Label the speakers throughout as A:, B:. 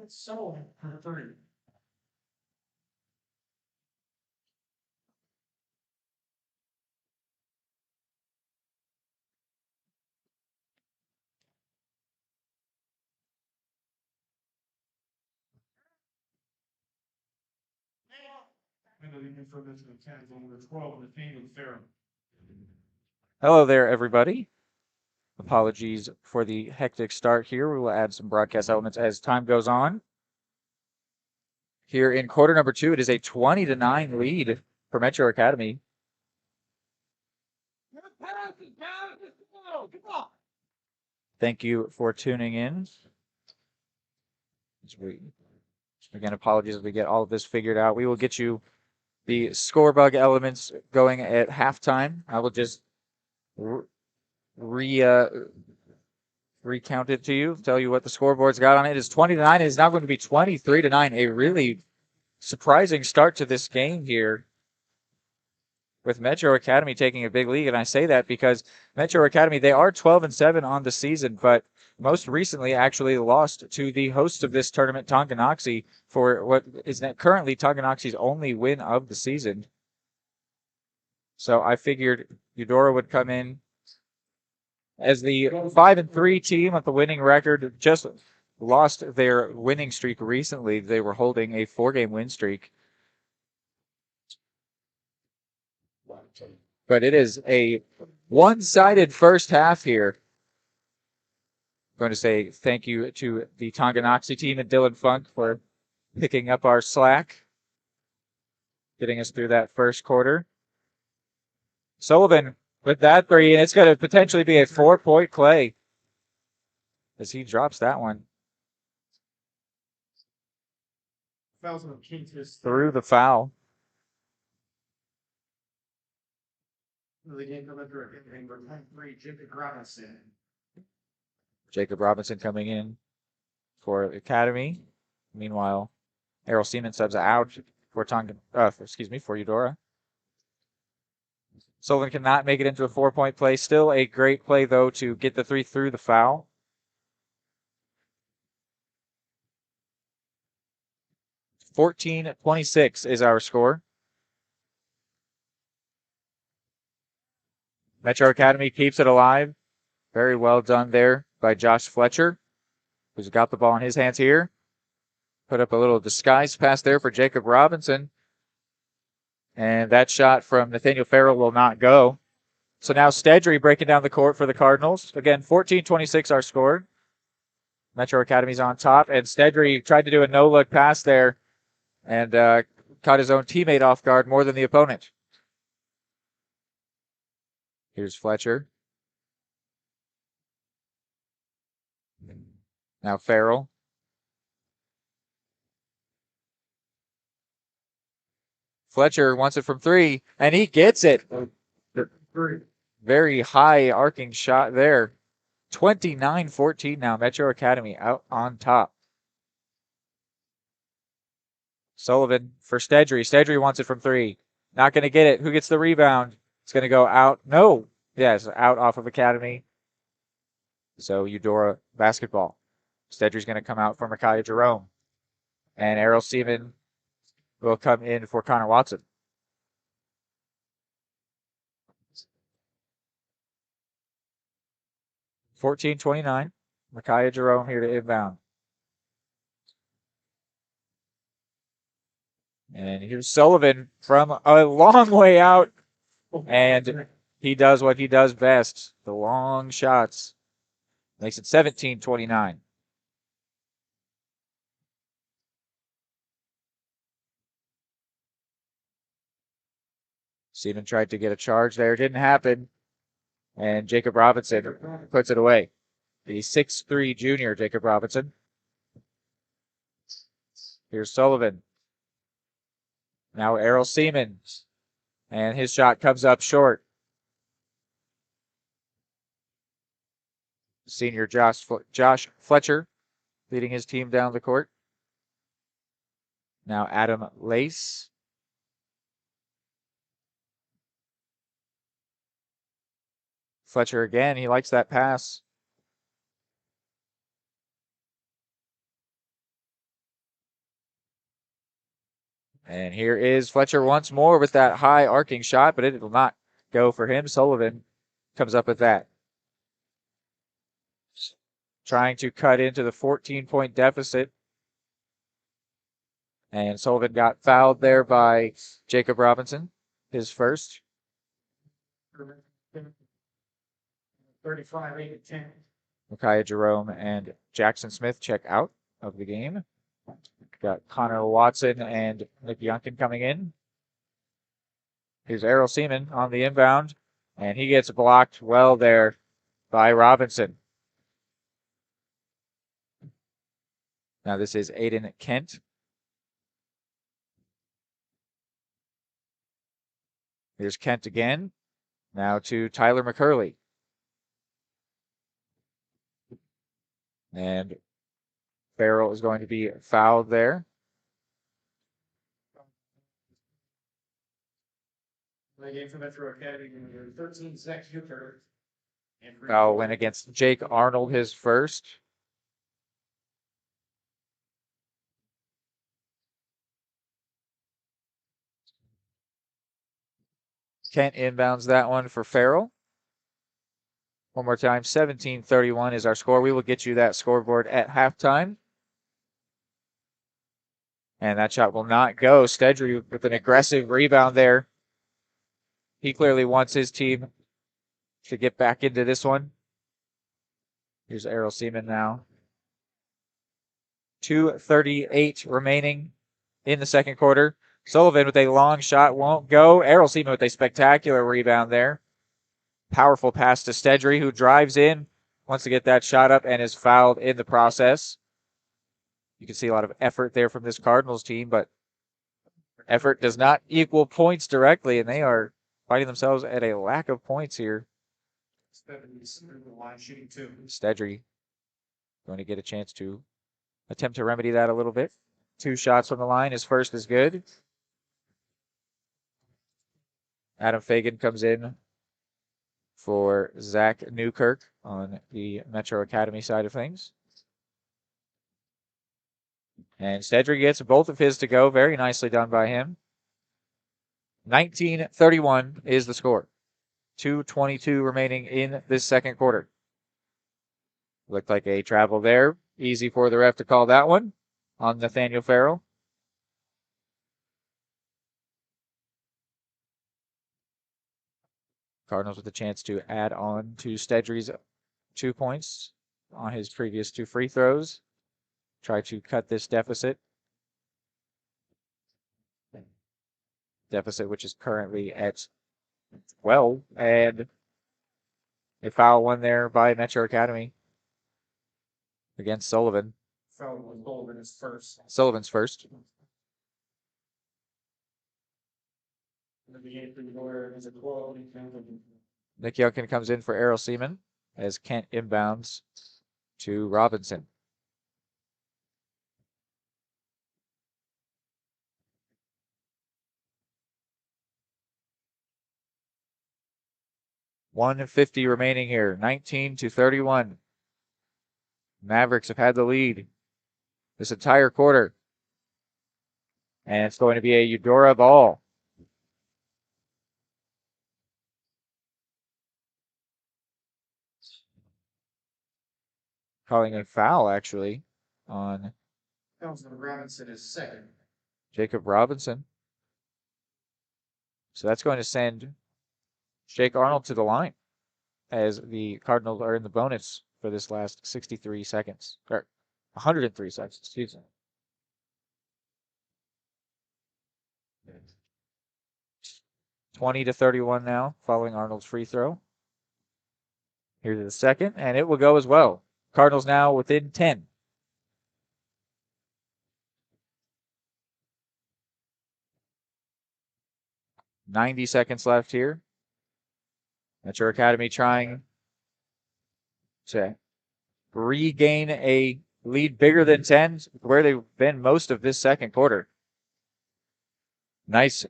A: So, three.
B: Hello there, everybody. Apologies for the hectic start here. We will add some broadcast elements as time goes on. Here in quarter number 2, it is a 20-9 lead for Metro Academy. Thank you for tuning in. Again, apologies as we get all of this figured out. We will get you the score bug elements going at halftime. I will just recount it to you, tell you what the scoreboard's got on it. It is 20-9. It is now going to be 23-9. A really surprising start to this game here, with Metro Academy taking a big lead. And I say that because Metro Academy, they are 12-7 on the season, but most recently actually lost to the host of this tournament, Tonganoxie, for what is currently Tonganoxie's only win of the season. So I figured Eudora would come in as the 5-3 team with the winning record. Just lost their winning streak recently. They were holding a 4-game win streak. But it is a one-sided first half here. I'm going to say thank you to the Tonganoxie team and Dylan Funk for picking up our slack, getting us through that first quarter. Sullivan with that three, and it's going to potentially be a 4-point play as he drops that one. Through the foul. Jacob Robinson coming in for Academy. Meanwhile, Errol Seaman subs out for for Eudora. Sullivan cannot make it into a 4-point play. Still a great play, though, to get the three through the foul. 14-26 is our score. Metro Academy keeps it alive. Very well done there by Josh Fletcher, who's got the ball in his hands here. Put up a little disguise pass there for Jacob Robinson. And that shot from Nathaniel Farrell will not go. So now Stedry breaking down the court for the Cardinals. Again, 14-26 our score. Metro Academy's on top. And Stedry tried to do a no-look pass there and caught his own teammate off guard more than the opponent. Here's Fletcher. Now Farrell. Fletcher wants it from 3, and he gets it. Very high arcing shot there. 29-14 now. Metro Academy out on top. Sullivan for Stedry. Stedry wants it from 3. Not going to get it. Who gets the rebound? It's going to go out. No. Yes, out off of Academy. So Eudora basketball. Stedry's going to come out for Micaiah Jerome. And Errol Seaman will come in for Connor Watson. $14-29. Micaiah Jerome here to inbound. And here's Sullivan from a long way out. And he does what he does best. The long shots. Makes it 17-29. Seaman tried to get a charge there. Didn't happen. And Jacob Robinson puts it away. The 6'3 junior, Jacob Robinson. Here's Sullivan. Now Errol Seaman. And his shot comes up short. Senior Josh Fletcher leading his team down the court. Now Adam Lace. Fletcher again. He likes that pass. And here is Fletcher once more with that high arcing shot, but it will not go for him. Sullivan comes up with that. Trying to cut into the 14-point deficit. And Sullivan got fouled there by Jacob Robinson, his first.
A: 35, 8, 10.
B: Micaiah Jerome and Jackson Smith check out of the game. Got Connor Watson and Nick Youngkin coming in. Here's Errol Seaman on the inbound, and he gets blocked well there by Robinson. Now this is Aiden Kent. Here's Kent again. Now to Tyler McCurley. And Farrell is going to be fouled there.
A: The game for Metro Academy, 13 seconds.
B: Foul went against Jake Arnold, his first. Kent inbounds that one for Farrell. One more time, 17-31 is our score. We will get you that scoreboard at halftime. And that shot will not go. Stedry with an aggressive rebound there. He clearly wants his team to get back into this one. Here's Errol Seaman now. 2:38 remaining in the second quarter. Sullivan with a long shot won't go. Errol Seaman with a spectacular rebound there. Powerful pass to Stedry, who drives in, wants to get that shot up, and is fouled in the process. You can see a lot of effort there from this Cardinals team, but effort does not equal points directly, and they are finding themselves at a lack of points here. Stedry going to get a chance to attempt to remedy that a little bit. 2 shots from the line. His first is good. Adam Fagan comes in for Zach Newkirk on the Metro Academy side of things. And Stedry gets both of his to go. Very nicely done by him. 19-31 is the score. 2:22 remaining in this second quarter. Looked like a travel there. Easy for the ref to call that one on Nathaniel Farrell. Cardinals with a chance to add on to Stedry's 2 points on his previous 2 free throws. Try to cut this deficit. Deficit which is currently at 12. And a foul one there by Metro Academy against Sullivan.
A: Foul was Sullivan's first.
B: Sullivan's first. Nick Youngkin comes in for Errol Seaman as Kent inbounds to Robinson. $150 remaining here. 19-31. Mavericks have had the lead this entire quarter. And it's going to be a Eudora ball. Calling a foul, actually, on
A: Robinson is second.
B: Jacob Robinson. So that's going to send Jake Arnold to the line as the Cardinals are in the bonus for this last 63 seconds. Or 103 seconds, excuse me. $20-31 now, following Arnold's free throw. Here's the second, and it will go as well. Cardinals now within 10. $90 seconds left here. Metro Academy trying to regain a lead bigger than 10, where they've been most of this second quarter. Nice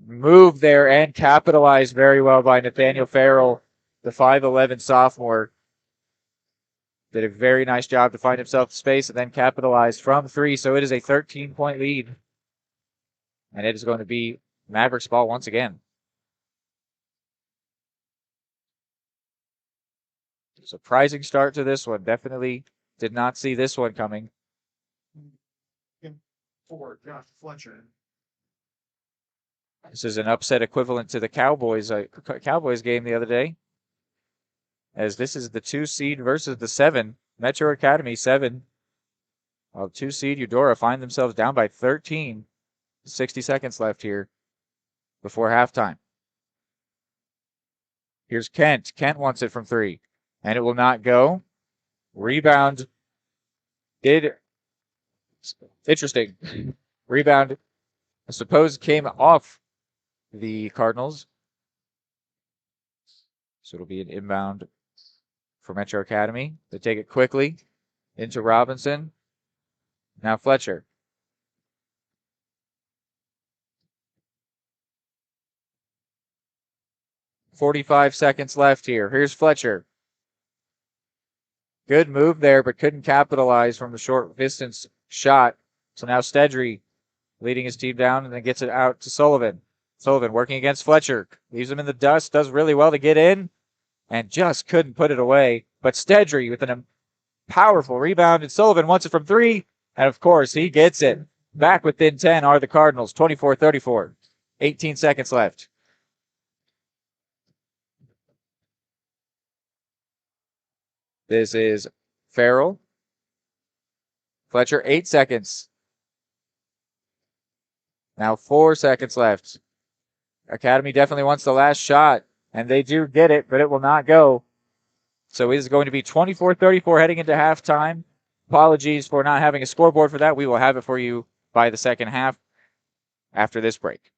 B: move there and capitalized very well by Nathaniel Farrell, the 5'11 sophomore. Did a very nice job to find himself space and then capitalized from 3. So it is a 13-point lead. And it is going to be Mavericks ball once again. Surprising start to this one. Definitely did not see this one coming.
A: For Josh Fletcher.
B: This is an upset equivalent to the Cowboys game the other day, as this is the 2 seed versus the 7. Metro Academy 7 of 2 seed Eudora find themselves down by 13. 60 seconds left here before halftime. Here's Kent. Kent wants it from 3, and it will not go. Rebound. Interesting. Rebound, I suppose, came off the Cardinals. So it'll be an inbound for Metro Academy. They take it quickly into Robinson. Now Fletcher. .45 seconds left here. Here's Fletcher. Good move there, but couldn't capitalize from the short distance shot. So now Stedry leading his team down and then gets it out to Sullivan. Sullivan working against Fletcher. Leaves him in the dust. Does really well to get in and just couldn't put it away. But Stedry with a powerful rebound, and Sullivan wants it from 3. And of course, he gets it. Back within 10 are the Cardinals. 24-34. 18 seconds left. This is Farrell. Fletcher, 8 seconds. Now 4 seconds left. Academy definitely wants the last shot, and they do get it, but it will not go. So it is going to be 24-34 heading into halftime. Apologies for not having a scoreboard for that. We will have it for you by the second half after this break.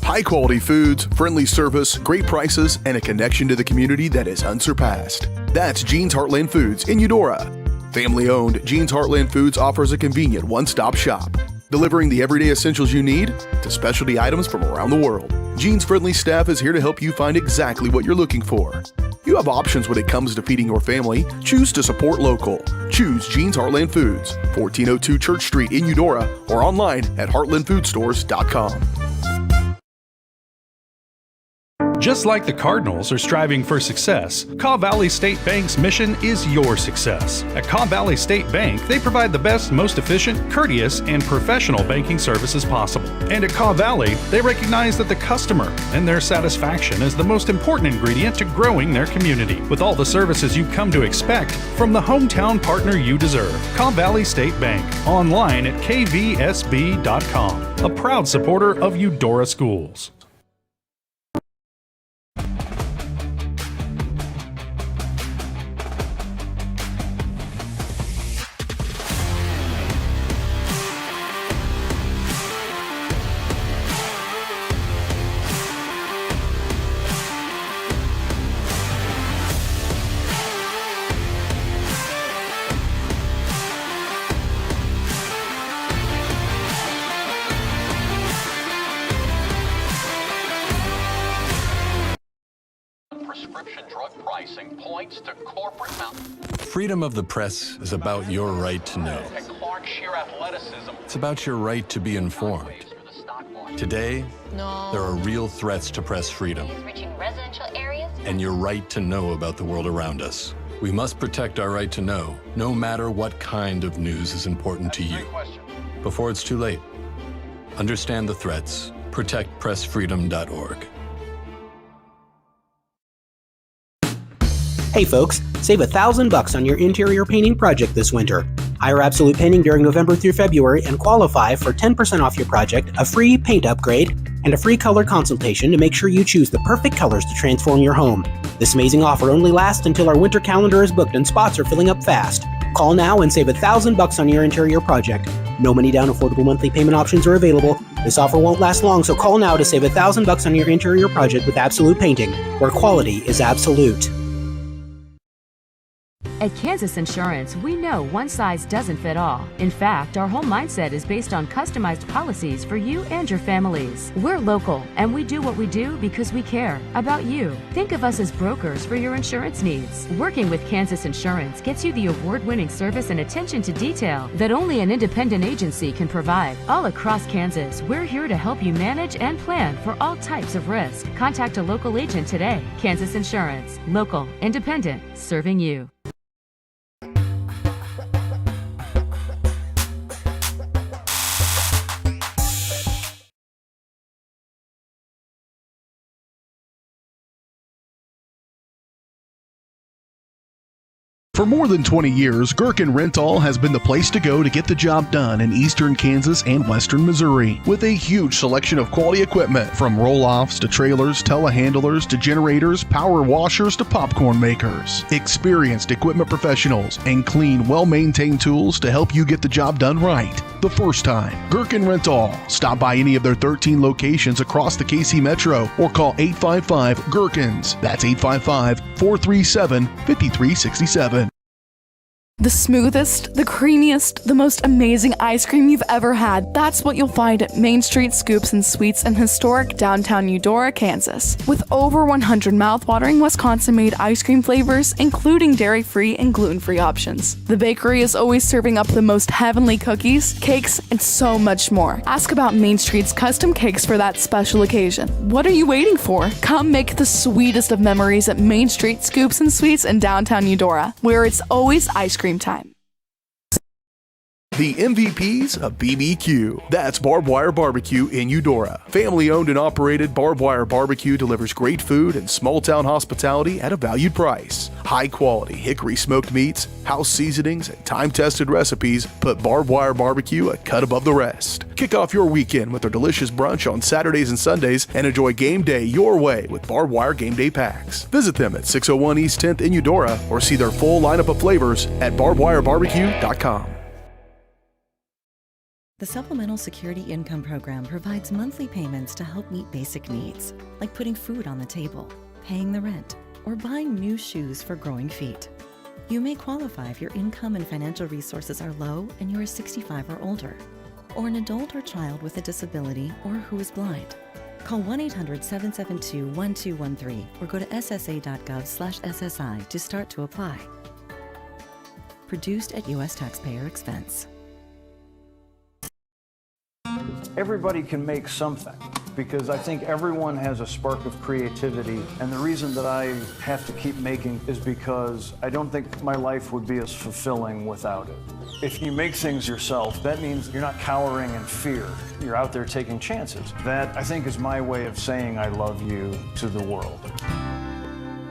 C: High-quality foods, friendly service, great prices, and a connection to the community that is unsurpassed. That's Jean's Heartland Foods in Eudora. Family-owned, Jean's Heartland Foods offers a convenient one-stop shop, delivering the everyday essentials you need to specialty items from around the world. Jean's friendly staff is here to help you find exactly what you're looking for. You have options when it comes to feeding your family. Choose to support local. Choose Jean's Heartland Foods, 1402 Church Street in Eudora, or online at heartlandfoodstores.com.
D: Just like the Cardinals are striving for success, Kaw Valley State Bank's mission is your success. At Kaw Valley State Bank, they provide the best, most efficient, courteous, and professional banking services possible. And at Kaw Valley, they recognize that the customer and their satisfaction is the most important ingredient to growing their community. With all the services you've come to expect from the hometown partner you deserve, Kaw Valley State Bank, online at kvsb.com, a proud supporter of Eudora Schools.
E: Prescription drug pricing points to corporate
F: Freedom of the press is about your right to know. It's about your right to be informed. Today, there are real threats to press freedom and your right to know about the world around us. We must protect our right to know, no matter what kind of news is important to you. Before it's too late, understand the threats. ProtectPressFreedom.org.
G: Hey folks, save $1,000 on your interior painting project this winter. Hire Absolute Painting during November through February and qualify for 10% off your project, a free paint upgrade, and a free color consultation to make sure you choose the perfect colors to transform your home. This amazing offer only lasts until our winter calendar is booked and spots are filling up fast. Call now and save $1,000 on your interior project. No money down, affordable monthly payment options are available. This offer won't last long, so call now to save $1,000 on your interior project with Absolute Painting, where quality is absolute.
H: At Kansas Insurance, we know one size doesn't fit all. In fact, our whole mindset is based on customized policies for you and your families. We're local, and we do what we do because we care about you. Think of us as brokers for your insurance needs. Working with Kansas Insurance gets you the award-winning service and attention to detail that only an independent agency can provide. All across Kansas, we're here to help you manage and plan for all types of risk. Contact a local agent today. Kansas Insurance. Local, independent, serving you.
C: For more than 20 years, Gherkin Rental has been the place to go to get the job done in eastern Kansas and western Missouri. With a huge selection of quality equipment, from roll-offs to trailers, telehandlers to generators, power washers to popcorn makers. Experienced equipment professionals and clean, well-maintained tools to help you get the job done right the first time. Gherkin Rental. Stop by any of their 13 locations across the KC Metro or call 855-GHERKINS. That's 855-437-5367.
I: The smoothest, the creamiest, the most amazing ice cream you've ever had. That's what you'll find at Main Street Scoops and Sweets in historic downtown Eudora, Kansas. With over 100 mouthwatering Wisconsin-made ice cream flavors, including dairy-free and gluten-free options. The bakery is always serving up the most heavenly cookies, cakes, and so much more. Ask about Main Street's custom cakes for that special occasion. What are you waiting for? Come make the sweetest of memories at Main Street Scoops and Sweets in downtown Eudora, where it's always ice cream time.
C: The MVPs of BBQ. That's Barbed Wire Barbecue in Eudora. Family owned and operated, Barbed Wire Barbecue delivers great food and small town hospitality at a valued price. High quality hickory smoked meats, house seasonings, and time tested recipes put Barbed Wire Barbecue a cut above the rest. Kick off your weekend with their delicious brunch on Saturdays and Sundays and enjoy game day your way with Barbed Wire Game Day Packs. Visit them at 601 East 10th in Eudora or see their full lineup of flavors at barbedwirebarbecue.com.
J: The Supplemental Security Income Program provides monthly payments to help meet basic needs, like putting food on the table, paying the rent, or buying new shoes for growing feet. You may qualify if your income and financial resources are low and you are 65 or older, or an adult or child with a disability or who is blind. Call 1-800-772-1213 or go to ssa.gov/SSI to start to apply. Produced at U.S. taxpayer expense.
K: Everybody can make something, because I think everyone has a spark of creativity, and the reason that I have to keep making is because I don't think my life would be as fulfilling without it. If you make things yourself, that means you're not cowering in fear. You're out there taking chances. That, I think, is my way of saying I love you to the world.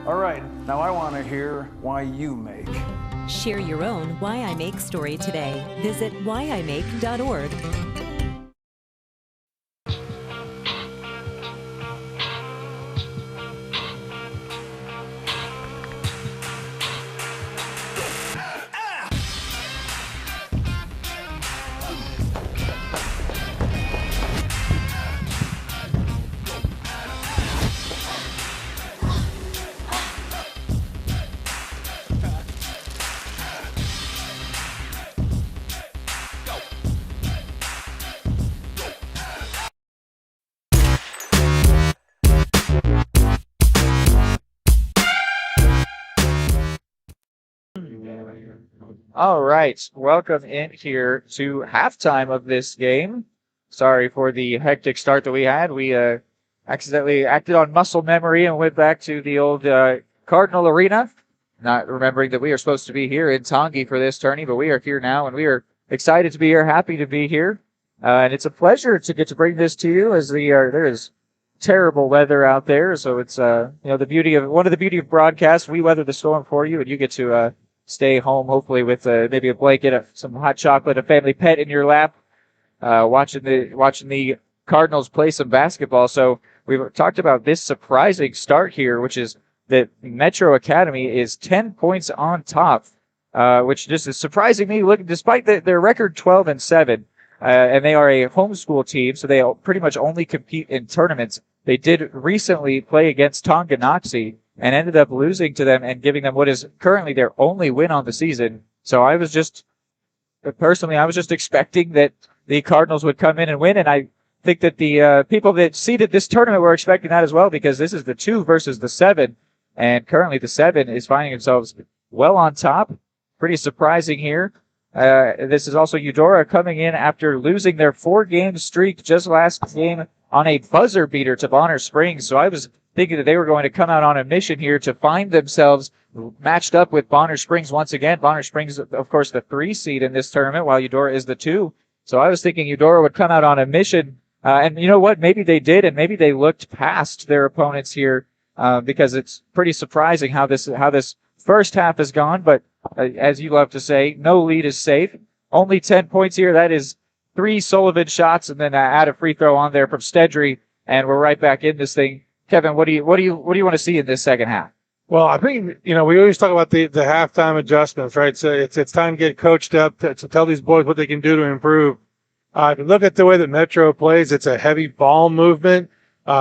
K: All right, now I want to hear why you make.
L: Share your own Why I Make story today. Visit whyimake.org.
B: All right, welcome in here to halftime of this game. Sorry for the hectic start that we had. We accidentally acted on muscle memory and went back to the old Cardinal Arena, not remembering that we are supposed to be here in Tongi for this tourney, but we are here now, and we are excited to be here, happy to be here. And it's a pleasure to get to bring this to you, as there is terrible weather out there, so it's one of the beauty of broadcast. We weather the storm for you, and you get to stay home, hopefully with maybe a blanket, some hot chocolate, a family pet in your lap, watching the Cardinals play some basketball. So we've talked about this surprising start here, which is that Metro Academy is 10 points on top which just is surprising me. Look, despite their record 12-7, and they are a homeschool team, so they pretty much only compete in tournaments. They did recently play against Tonganoxie and ended up losing to them and giving them what is currently their only win on the season. So I was just expecting that the Cardinals would come in and win, and I think that the people that seeded this tournament were expecting that as well, because this is the 2 versus the 7, and currently the 7 is finding themselves well on top. Pretty surprising here. This is also Eudora coming in after losing their 4-game streak just last game on a buzzer beater to Bonner Springs. So I was thinking that they were going to come out on a mission here to find themselves matched up with Bonner Springs once again. Bonner Springs, of course, the 3 seed in this tournament, while Eudora is the 2. So I was thinking Eudora would come out on a mission. And you know what? Maybe they did, and maybe they looked past their opponents here, because it's pretty surprising how this first half has gone. But as you love to say, no lead is safe. Only 10 points here. That is 3 Sullivan shots, and then add a free throw on there from Stedry, and we're right back in this thing. Kevin, what do you want to see in this second half?
M: Well, I think, we always talk about the halftime adjustments, right? So it's time to get coached up to tell these boys what they can do to improve. If you look at the way that Metro plays, it's a heavy ball movement,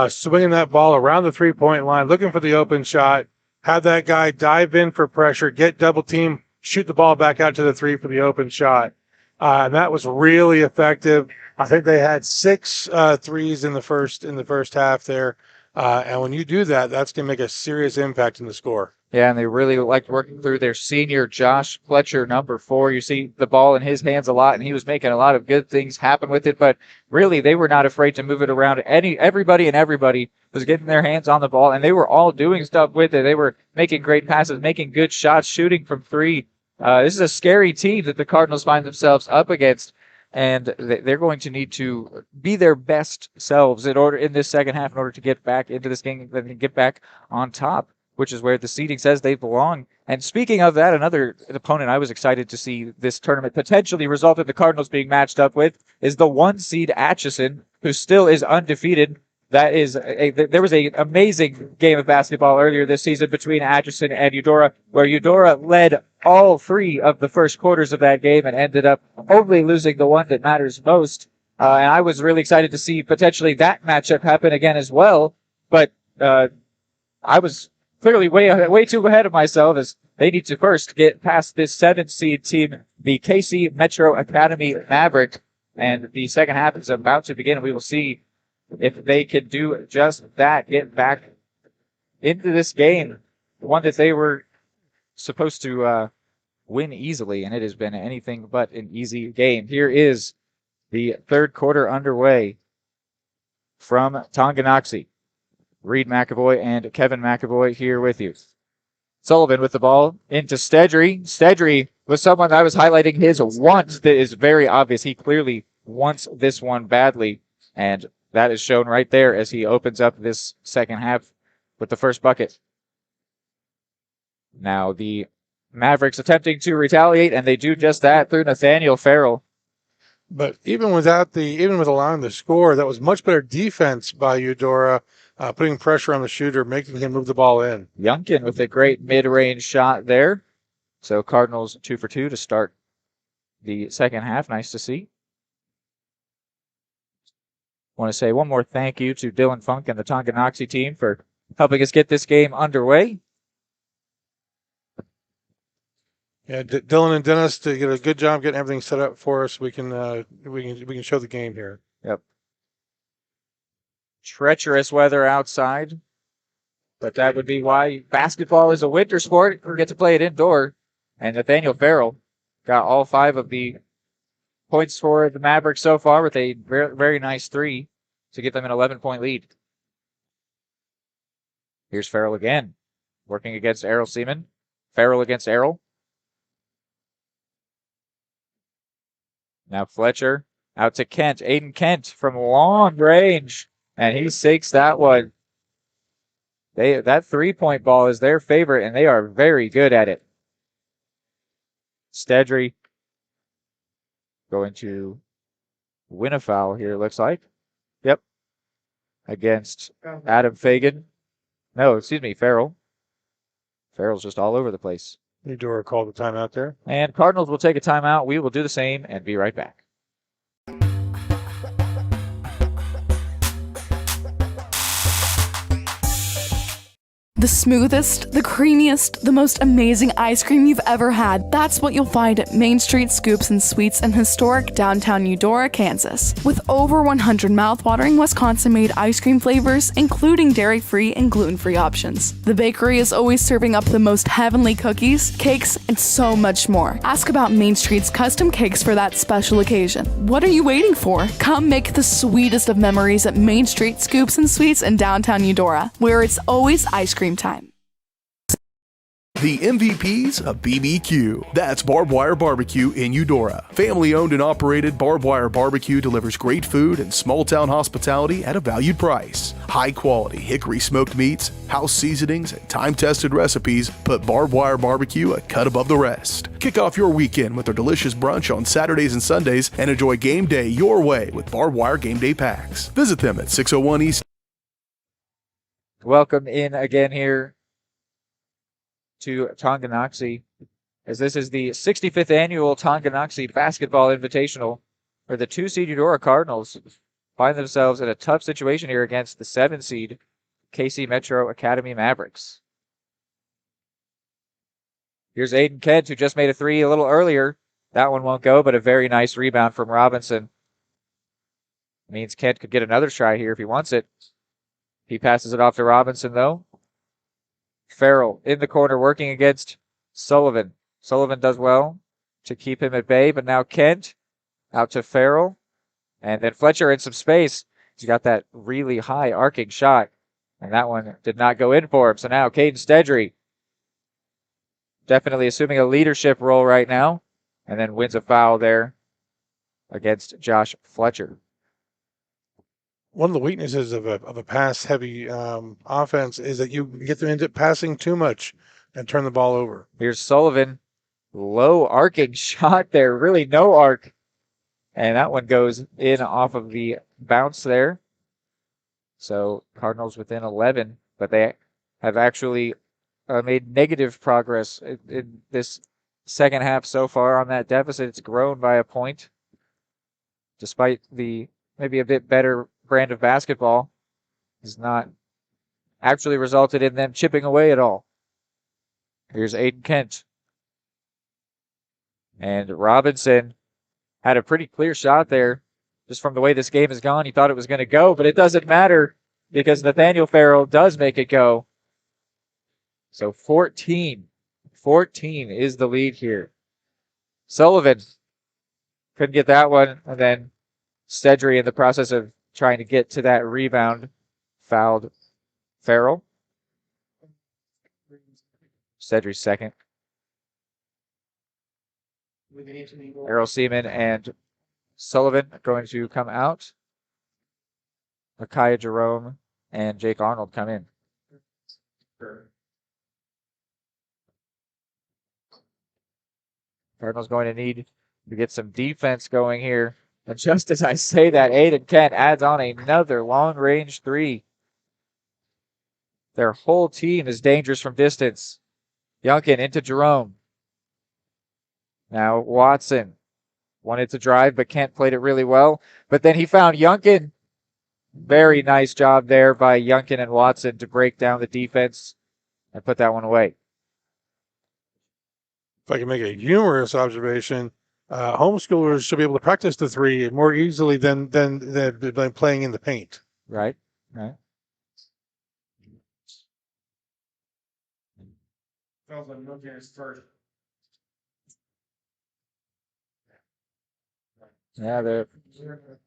M: swinging that ball around the 3-point line, looking for the open shot, have that guy dive in for pressure, get double team, shoot the ball back out to the 3 for the open shot. And that was really effective. I think they had 6 threes in the first half there. And when you do that, that's going to make a serious impact in the score.
B: Yeah, and they really liked working through their senior Josh Fletcher, number 4. You see the ball in his hands a lot, and he was making a lot of good things happen with it. But really, they were not afraid to move it around. Everybody was getting their hands on the ball, and they were all doing stuff with it. They were making great passes, making good shots, shooting from 3. This is a scary team that the Cardinals find themselves up against, and they're going to need to be their best selves in this second half in order to get back into this game and get back on top, which is where the seeding says they belong. And speaking of that, another opponent I was excited to see this tournament potentially result in the Cardinals being matched up with is the 1 seed Atchison, who still is undefeated. There was an amazing game of basketball earlier this season between Atchison and Eudora, where Eudora led all 3 of the first quarters of that game and ended up only losing the one that matters most. And I was really excited to see potentially that matchup happen again as well. But I was clearly way too ahead of myself, as they need to first get past this 7 seed team, the KC Metro Academy Maverick. And the second half is about to begin. We will see if they can do just that, get back into this game, one that they were supposed to win easily, and it has been anything but an easy game. Here is the third quarter underway from Tonganoxie. Reed McAvoy and Kevin McAvoy here with you. Sullivan with the ball into Stedry. Stedry was someone I was highlighting his want that is very obvious. He clearly wants this one badly, and that is shown right there as he opens up this second half with the first bucket. Now the Mavericks attempting to retaliate, and they do just that through Nathaniel Farrell.
M: But even with allowing the score, that was much better defense by Eudora, putting pressure on the shooter, making him move the ball in.
B: Youngkin with a great mid-range shot there. So Cardinals 2 for 2 to start the second half. Nice to see. Want to say one more thank you to Dylan Funk and the Tonganoxie team for helping us get this game underway.
M: Yeah, Dylan and Dennis did a good job getting everything set up for us. We can show the game here.
B: Yep. Treacherous weather outside, but that would be why basketball is a winter sport. We get to play it indoor. And Nathaniel Farrell got all 5 of the points for the Mavericks so far with a very, very nice 3 to get them an 11-point lead. Here's Farrell again, working against Errol Seaman. Farrell against Errol. Now Fletcher out to Kent. Aiden Kent from long range, and he sinks that one. That 3-point ball is their favorite, and they are very good at it. Stedry going to win a foul here, it looks like. Yep. Against Adam Fagan. No, excuse me, Farrell. Farrell's just all over the place.
M: Eudora called the timeout there.
B: And Cardinals will take a timeout. We will do the same and be right back.
I: The smoothest, the creamiest, the most amazing ice cream you've ever had. That's what you'll find at Main Street Scoops and Sweets in historic downtown Eudora, Kansas. With over 100 mouthwatering Wisconsin-made ice cream flavors, including dairy-free and gluten-free options. The bakery is always serving up the most heavenly cookies, cakes, and so much more. Ask about Main Street's custom cakes for that special occasion. What are you waiting for? Come make the sweetest of memories at Main Street Scoops and Sweets in downtown Eudora, where it's always ice cream time.
C: The MVPs of BBQ. That's Barbed Wire Barbecue in Eudora. Family owned and operated, Barbed Wire Barbecue delivers great food and small town hospitality at a valued price. High quality hickory smoked meats, house seasonings, and time tested recipes put Barbed Wire Barbecue a cut above the rest. Kick off your weekend with their delicious brunch on Saturdays and Sundays and enjoy game day your way with Barbed Wire Game Day Packs. Visit them at 601 East.
B: Welcome in again here to Tonganoxie, as this is the 65th annual Tonganoxie Basketball Invitational, where the 2-seed Eudora Cardinals find themselves in a tough situation here against the 7-seed KC Metro Academy Mavericks. Here's Aiden Kent, who just made a three a little earlier. That one won't go, but a very nice rebound from Robinson. Means Kent could get another try here if he wants it. He passes it off to Robinson, though. Farrell in the corner working against Sullivan. Sullivan does well to keep him at bay, but now Kent out to Farrell. And then Fletcher in some space. He's got that really high arcing shot, and that one did not go in for him. So now Caden Stedry definitely assuming a leadership role right now, and then wins a foul there against Josh Fletcher.
M: One of the weaknesses of a pass-heavy offense is that you get them into passing too much and turn the ball over.
B: Here's Sullivan. Low arcing shot there. Really no arc. And that one goes in off of the bounce there. So Cardinals within 11, but they have actually made negative progress in this second half so far on that deficit. It's grown by a point, despite the maybe a bit better brand of basketball. Has not actually resulted in them chipping away at all. Here's Aiden Kent. And Robinson had a pretty clear shot there. Just from the way this game has gone, he thought it was going to go, but it doesn't matter because Nathaniel Farrell does make it go. So 14 is the lead here. Sullivan couldn't get that one, and then Stedry in the process of trying to get to that rebound fouled Farrell. Stedry's second. Errol Seaman and Sullivan are going to come out. Micaiah Jerome and Jake Arnold come in. Cardinals going to need to get some defense going here. And just as I say that, Aiden Kent adds on another long-range three. Their whole team is dangerous from distance. Youngkin into Jerome. Now Watson wanted to drive, but Kent played it really well. But then he found Youngkin. Very nice job there by Youngkin and Watson to break down the defense and put that one away.
M: If I can make a humorous observation, homeschoolers should be able to practice the three more easily than playing in the paint.
B: Right. Yeah,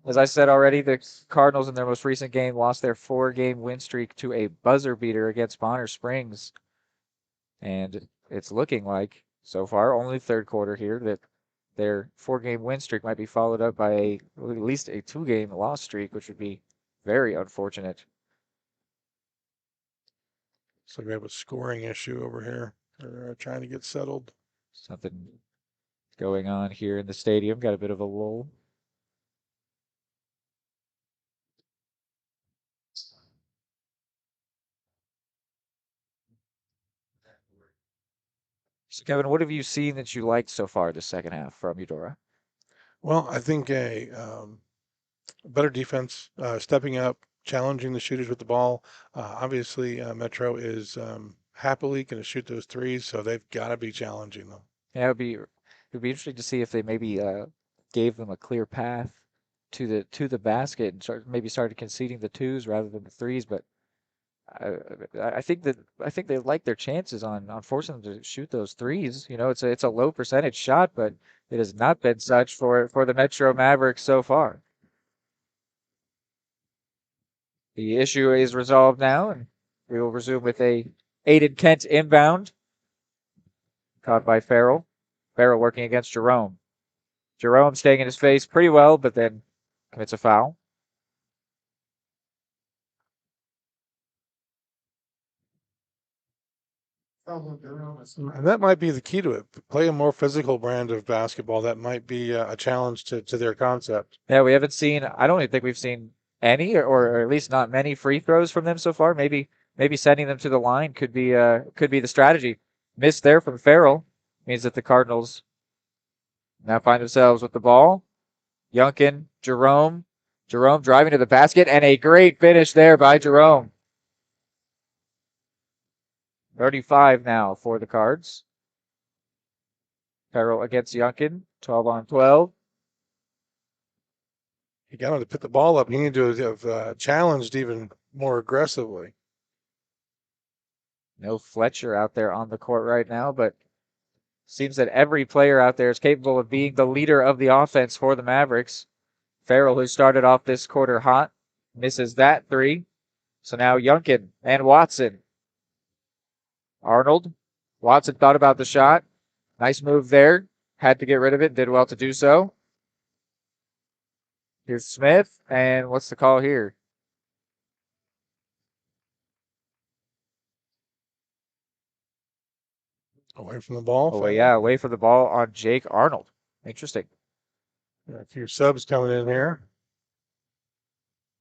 B: as I said already, the Cardinals in their most recent game lost their 4-game win streak to a buzzer beater against Bonner Springs. And it's looking like, so far, only third quarter here, that their 4-game win streak might be followed up by at least a 2-game loss streak, which would be very unfortunate.
M: So we have a scoring issue over here. They're trying to get settled.
B: Something going on here in the stadium. Got a bit of a lull. So, Kevin, what have you seen that you liked so far this second half from Eudora?
M: Well, I think a better defense, stepping up, challenging the shooters with the ball. Obviously, Metro is happily going to shoot those threes, so they've got to be challenging them.
B: Yeah, it'd be interesting to see if they maybe gave them a clear path to the basket and maybe started conceding the twos rather than the threes. But I think they like their chances on forcing them to shoot those threes. You know, it's a low percentage shot, but it has not been such for the Metro Mavericks so far. The issue is resolved now, and we will resume with a Aiden Kent inbound. Caught by Farrell. Farrell working against Jerome. Jerome staying in his face pretty well, but then commits a foul.
M: And that might be the key to it. Play a more physical brand of basketball. That might be a challenge to their concept.
B: Yeah, we haven't seen, I don't even think we've seen any, or at least not many free throws from them so far. Maybe sending them to the line could be the strategy. Missed there from Farrell means that the Cardinals now find themselves with the ball. Youngkin, Jerome driving to the basket, and a great finish there by Jerome. 35 now for the Cards. Farrell against Youngkin, 12 on 12.
M: He got him to put the ball up. He needed to have challenged even more aggressively.
B: No Fletcher out there on the court right now, but seems that every player out there is capable of being the leader of the offense for the Mavericks. Farrell, who started off this quarter hot, misses that three. So now Youngkin and Watson. Arnold. Watson thought about the shot. Nice move there. Had to get rid of it. Did well to do so. Here's Smith. And what's the call here?
M: Away from the ball.
B: Oh, yeah, away from the ball on Jake Arnold. Interesting.
M: A few subs coming in here.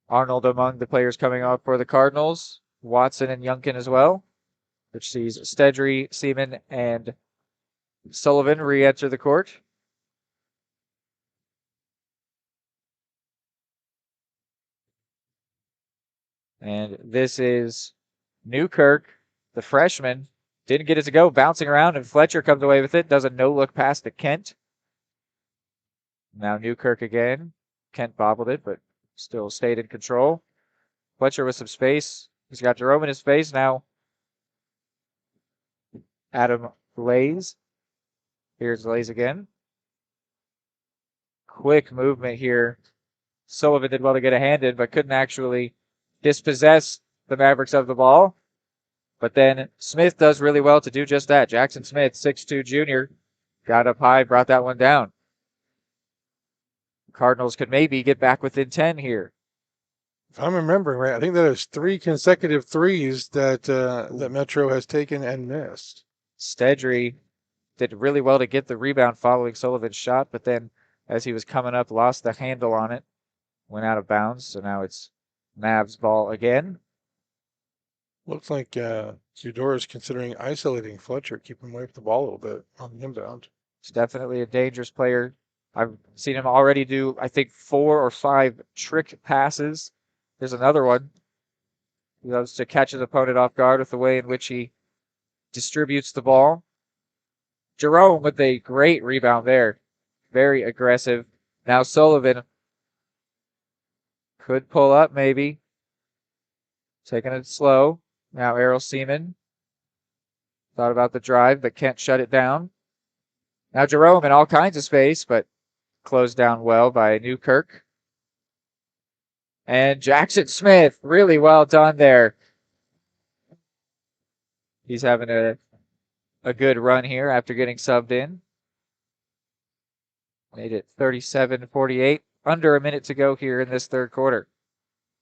B: Arnold among the players coming off for the Cardinals. Watson and Youngkin as well, which sees Stedry, Seaman, and Sullivan re-enter the court. And this is Newkirk, the freshman. Didn't get it to go, bouncing around, and Fletcher comes away with it. Does a no-look pass to Kent. Now Newkirk again. Kent bobbled it, but still stayed in control. Fletcher with some space. He's got Jerome in his face. Now Adam Lays. Here's Lays again. Quick movement here. Sullivan did well to get a hand in, but couldn't actually dispossess the Mavericks of the ball. But then Smith does really well to do just that. Jackson Smith, 6'2 junior, got up high, brought that one down. Cardinals could maybe get back within 10 here.
M: If I'm remembering right, I think that is 3 consecutive threes that that Metro has taken and missed.
B: Stedry did really well to get the rebound following Sullivan's shot, but then as he was coming up, lost the handle on it, went out of bounds. So now it's Mavs ball again.
C: Looks like Eudora is considering isolating Fletcher, keeping him away from the ball a little bit on the inbound.
B: He's definitely a dangerous player. I've seen him already do, I think, 4 or 5 trick passes. There's another one. He loves to catch his opponent off guard with the way in which he distributes the ball. Jerome with a great rebound there. Very aggressive. Now Sullivan could pull up maybe. Taking it slow. Now Errol Seaman. Thought about the drive, but can't shut it down. Now Jerome in all kinds of space, but closed down well by Newkirk. And Jackson Smith, really well done there. He's having a good run here after getting subbed in. Made it 37-48. Under a minute to go here in this third quarter.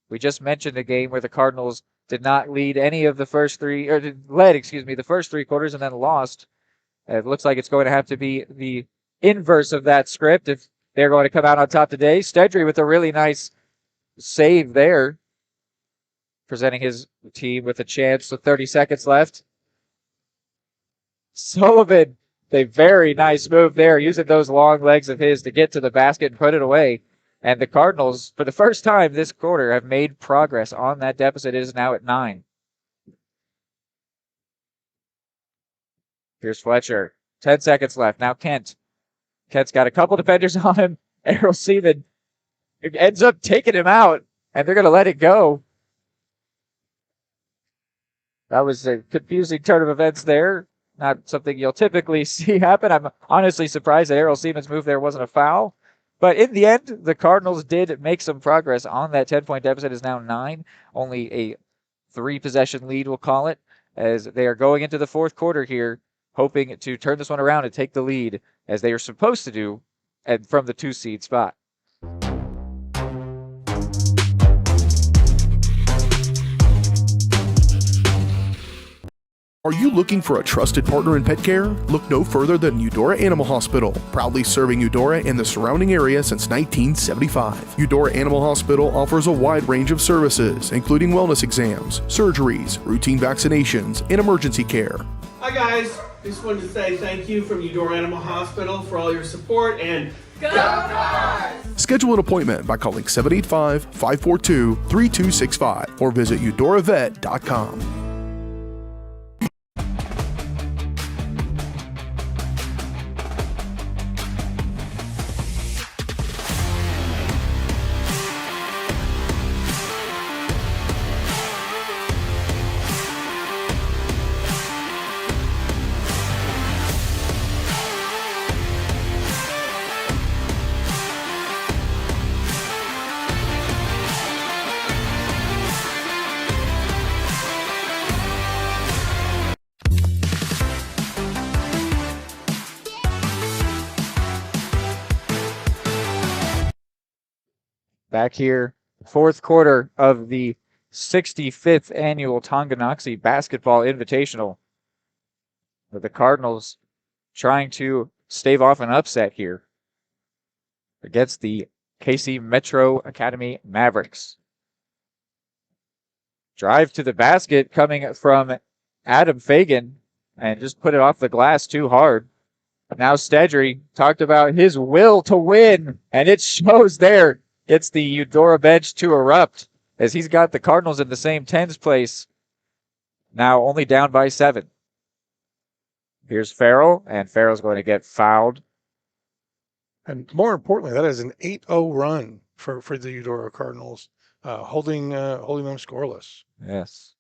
B: We just mentioned a game where the Cardinals did not lead any of the first three, or led, the first 3 quarters and then lost. It looks like it's going to have to be the inverse of that script if they're going to come out on top today. Stedry with a really nice save there, presenting his team with a chance with 30 seconds left. Sullivan A very nice move there, using those long legs of his to get to the basket and put it away. And the Cardinals, for the first time this quarter, have made progress on that deficit. It is now at 9. Here's Fletcher. 10 seconds left. Now Kent. Kent's got a couple defenders on him. Errol Seaman ends up taking him out, and they're going to let it go. That was a confusing turn of events there. Not something you'll typically see happen. I'm honestly surprised that Errol Seaman's move there wasn't a foul. But in the end, the Cardinals did make some progress on that 10-point deficit. Is now 9. Only a 3-possession lead, we'll call it, as they are going into the fourth quarter here, hoping to turn this one around and take the lead, as they are supposed to do, and from the 2-seed spot.
C: Are you looking for a trusted partner in pet care? Look no further than Eudora Animal Hospital, proudly serving Eudora and the surrounding area since 1975. Eudora Animal Hospital offers a wide range of services, including wellness exams, surgeries, routine vaccinations, and emergency care.
N: Hi guys, just wanted to say thank you from Eudora Animal Hospital for all your support and go Cards!
C: Schedule an appointment by calling 785-542-3265 or visit eudoravet.com.
B: Back here, fourth quarter of the 65th annual Tonganoxie Basketball Invitational. With the Cardinals trying to stave off an upset here against the KC Metro Academy Mavericks. Drive to the basket coming from Adam Fagan and just put it off the glass too hard. Now Stedry talked about his will to win, and it shows there. It's the Eudora bench to erupt, as he's got the Cardinals in the same 10s place. Now only down by 7. Here's Farrell, and Farrell's going to get fouled.
M: And more importantly, that is an 8-0 run for the Eudora Cardinals, holding them scoreless.
B: Yes.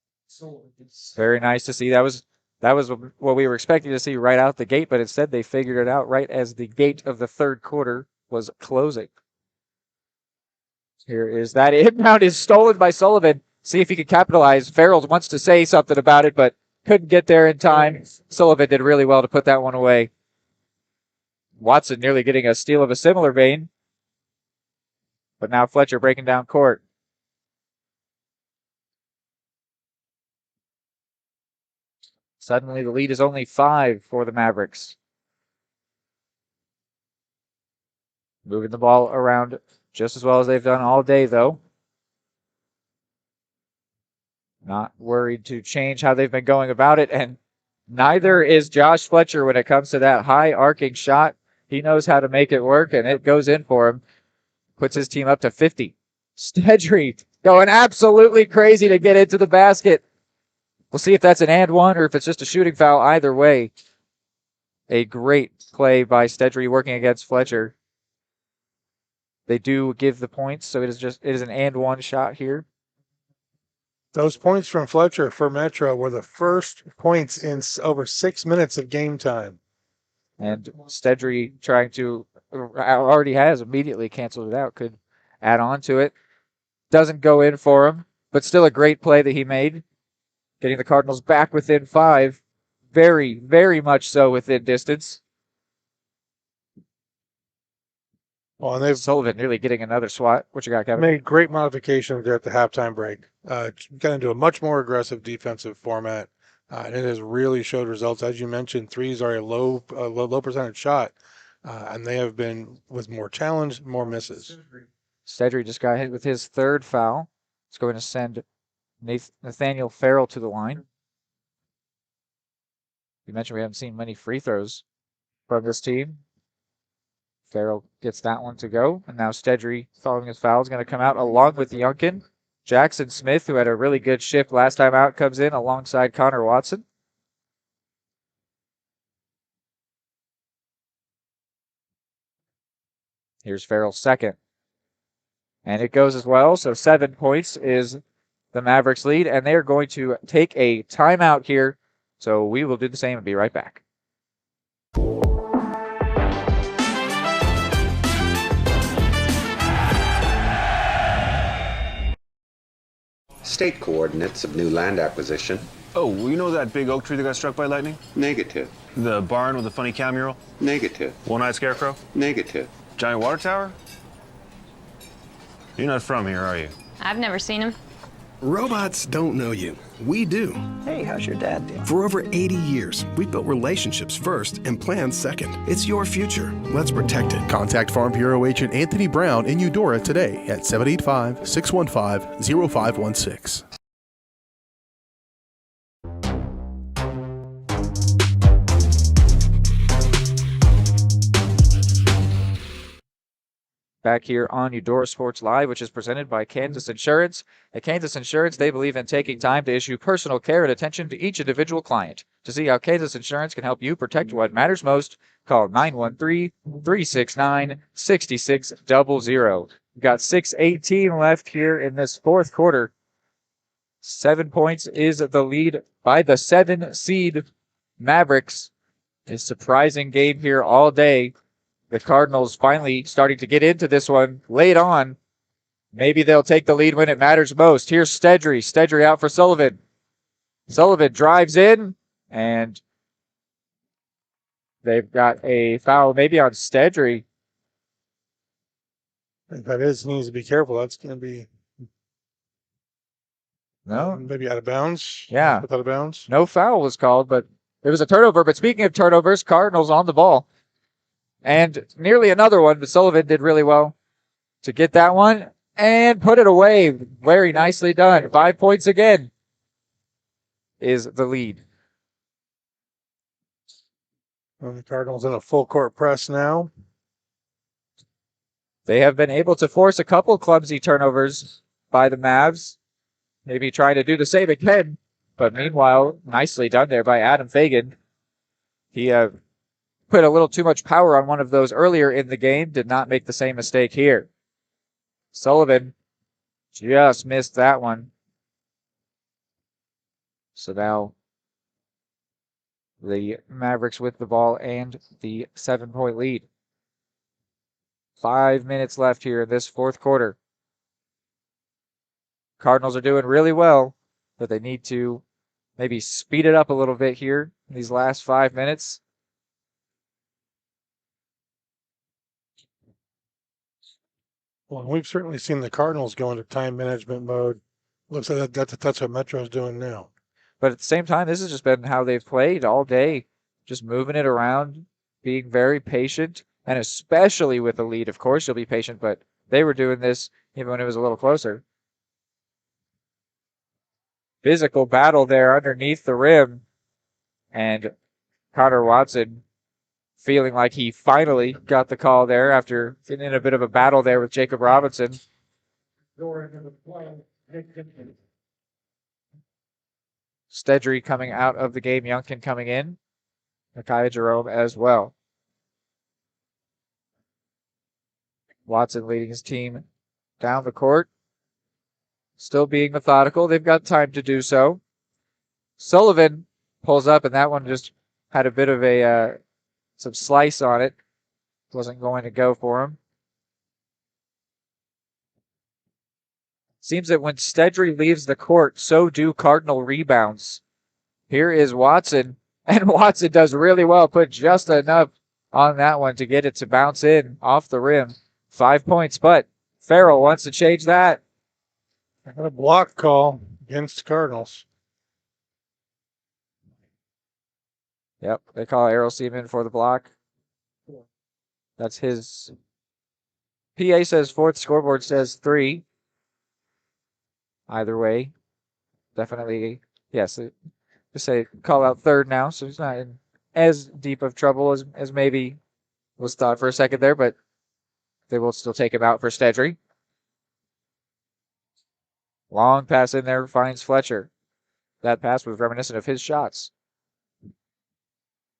B: Very nice to see. That was what we were expecting to see right out the gate, but instead they figured it out right as the gate of the third quarter was closing. Here is that inbound is stolen by Sullivan. See if he can capitalize. Farrell wants to say something about it, but couldn't get there in time. Sullivan did really well to put that one away. Watson nearly getting a steal of a similar vein. But now Fletcher breaking down court. Suddenly the lead is only 5 for the Mavericks. Moving the ball around just as well as they've done all day, though. Not worried to change how they've been going about it, and neither is Josh Fletcher when it comes to that high arcing shot. He knows how to make it work, and it goes in for him. Puts his team up to 50. Stedry going absolutely crazy to get into the basket. We'll see if that's an and one or if it's just a shooting foul. Either way, a great play by Stedry working against Fletcher. They do give the points, so it is an and one shot here.
M: Those points from Fletcher for Metro were the first points in over 6 minutes of game time.
B: And Stedry already has immediately canceled it out. Could add on to it. Doesn't go in for him, but still a great play that he made. Getting the Cardinals back within 5. Very, very much so within distance.
M: Well, and they've
B: Sullivan nearly getting another swat. What you got, Kevin?
M: made great modifications there at the halftime break. Got into a much more aggressive defensive format, and it has really showed results. As you mentioned, threes are a low percentage shot, and they have been with more challenge, more misses.
B: Stedry just got hit with his third foul. It's going to send Nathaniel Farrell to the line. You mentioned we haven't seen many free throws from this team. Farrell gets that one to go. And now Stedry, following his foul, is going to come out along with Youngkin. Jackson Smith, who had a really good shift last time out, comes in alongside Connor Watson. Here's Farrell's second. And it goes as well. So 7 points is the Mavericks lead. And they're going to take a timeout here. So we will do the same and be right back.
O: State coordinates of new land acquisition.
P: Oh, you know that big oak tree that got struck by lightning?
O: Negative.
P: The barn with the funny cow mural?
O: Negative.
P: One-eyed scarecrow?
O: Negative.
P: Giant water tower? You're not from here, are you?
Q: I've never seen him.
R: Robots don't know you. We do.
S: Hey, how's your dad doing?
R: For over 80 years, we've built relationships first and plans second. It's your future. Let's protect it.
C: Contact Farm Bureau Agent Anthony Brown in Eudora today at 785-615-0516.
B: Back here on Eudora Sports Live, which is presented by Kansas Insurance. At Kansas Insurance, they believe in taking time to issue personal care and attention to each individual client. To see how Kansas Insurance can help you protect what matters most, call 913-369-6600. We've got 6:18 left here in this fourth quarter. 7 points is the lead by the 7-seed Mavericks. A surprising game here all day. The Cardinals finally starting to get into this one late on. Maybe they'll take the lead when it matters most. Here's Stedry. Stedry out for Sullivan. Sullivan drives in, and they've got a foul maybe on Stedry.
M: If that is, he needs to be careful. That's going to be maybe out of bounds.
B: Yeah.
M: Out of bounds.
B: No foul was called, but it was a turnover. But speaking of turnovers, Cardinals on the ball. And nearly another one, but Sullivan did really well to get that one and put it away. Very nicely done. 5 points again is the lead.
M: Well, the Cardinals in a full court press now.
B: They have been able to force a couple clumsy turnovers by the Mavs. Maybe trying to do the same again. But meanwhile, nicely done there by Adam Fagan. He put a little too much power on one of those earlier in the game. Did not make the same mistake here. Sullivan just missed that one. So now the Mavericks with the ball and the 7-point lead. 5 minutes left here in this fourth quarter. Cardinals are doing really well, but they need to maybe speed it up a little bit here in these last 5 minutes.
M: Well, we've certainly seen the Cardinals go into time management mode. Looks like that's what Metro's doing now.
B: But at the same time, this has just been how they've played all day, just moving it around, being very patient, and especially with the lead. Of course, you'll be patient, but they were doing this even when it was a little closer. Physical battle there underneath the rim, and Connor Watson feeling like he finally got the call there after getting in a bit of a battle there with Jacob Robinson. Stedry coming out of the game, Youngkin coming in, Micaiah Jerome as well. Watson leading his team down the court, still being methodical. They've got time to do so. Sullivan pulls up, and that one just had a bit of some slice on it. Wasn't going to go for him. Seems that when Stedry leaves the court, so do Cardinal rebounds. Here is Watson, and Watson does really well. Put just enough on that one to get it to bounce in off the rim. 5 points, but Farrell wants to change that.
M: I got a block call against Cardinals.
B: Yep, they call Errol Seaman for the block. That's his. PA says fourth, scoreboard says 3. Either way, definitely, yes. Just say call out third now, so he's not in as deep of trouble as maybe was thought for a second there, but they will still take him out for Stedry. Long pass in there finds Fletcher. That pass was reminiscent of his shots.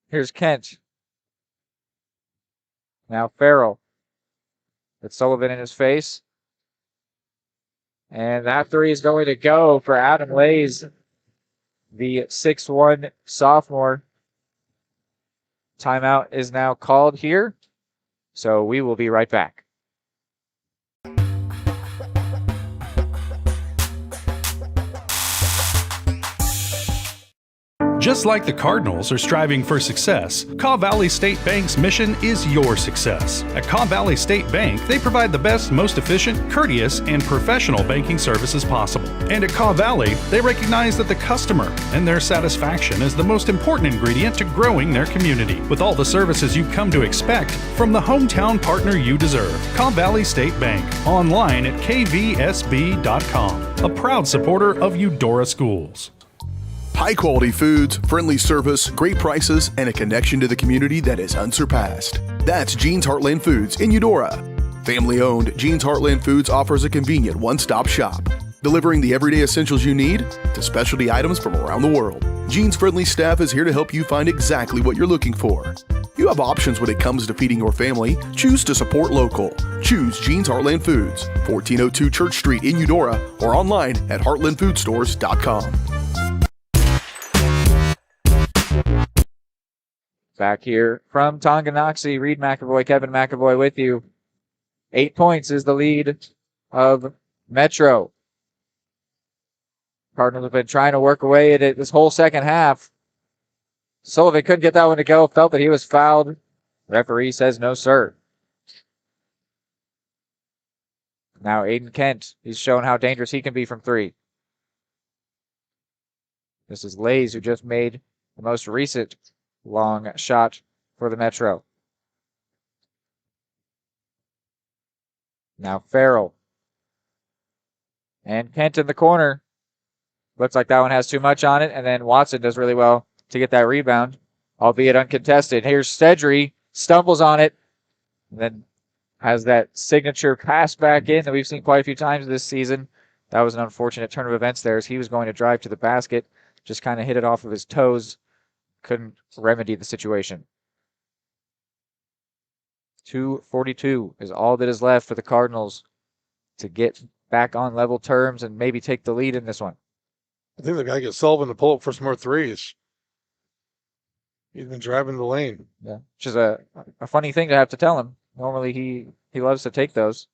B: Here's Kent. Now Farrell. With Sullivan in his face. And that three is going to go for Adam Lays, the 6'1 sophomore. Timeout is now called here, so we will be right back.
D: Just like the Cardinals are striving for success, Kaw Valley State Bank's mission is your success. At Kaw Valley State Bank, they provide the best, most efficient, courteous, and professional banking services possible. And at Kaw Valley, they recognize that the customer and their satisfaction is the most important ingredient to growing their community. With all the services you've come to expect from the hometown partner you deserve, Kaw Valley State Bank, online at kvsb.com, a proud supporter of Eudora Schools.
C: High quality foods, friendly service, great prices, and a connection to the community that is unsurpassed. That's Jean's Heartland Foods in Eudora. Family owned, Jean's Heartland Foods offers a convenient one-stop shop, delivering the everyday essentials you need to specialty items from around the world. Jean's friendly staff is here to help you find exactly what you're looking for. You have options when it comes to feeding your family. Choose to support local. Choose Jean's Heartland Foods, 1402 Church Street in Eudora, or online at heartlandfoodstores.com.
B: Back here from Tonganoxie, Reed McAvoy, Kevin McAvoy with you. 8 points is the lead of Metro. Cardinals have been trying to work away at it this whole second half. Sullivan couldn't get that one to go, felt that he was fouled. Referee says no, sir. Now Aiden Kent, he's shown how dangerous he can be from three. This is Lays, who just made the most recent long shot for the Metro. Now Farrell. And Kent in the corner. Looks like that one has too much on it, and then Watson does really well to get that rebound, albeit uncontested. Here's Stedry, stumbles on it, and then has that signature pass back in that we've seen quite a few times this season. That was an unfortunate turn of events there as he was going to drive to the basket, just kind of hit it off of his toes. Couldn't remedy the situation. 2:42 is all that is left for the Cardinals to get back on level terms and maybe take the lead in this one.
M: I think they got to get Sullivan to pull up for some more threes. He's been driving the lane.
B: Yeah, which is a funny thing to have to tell him. Normally he loves to take those.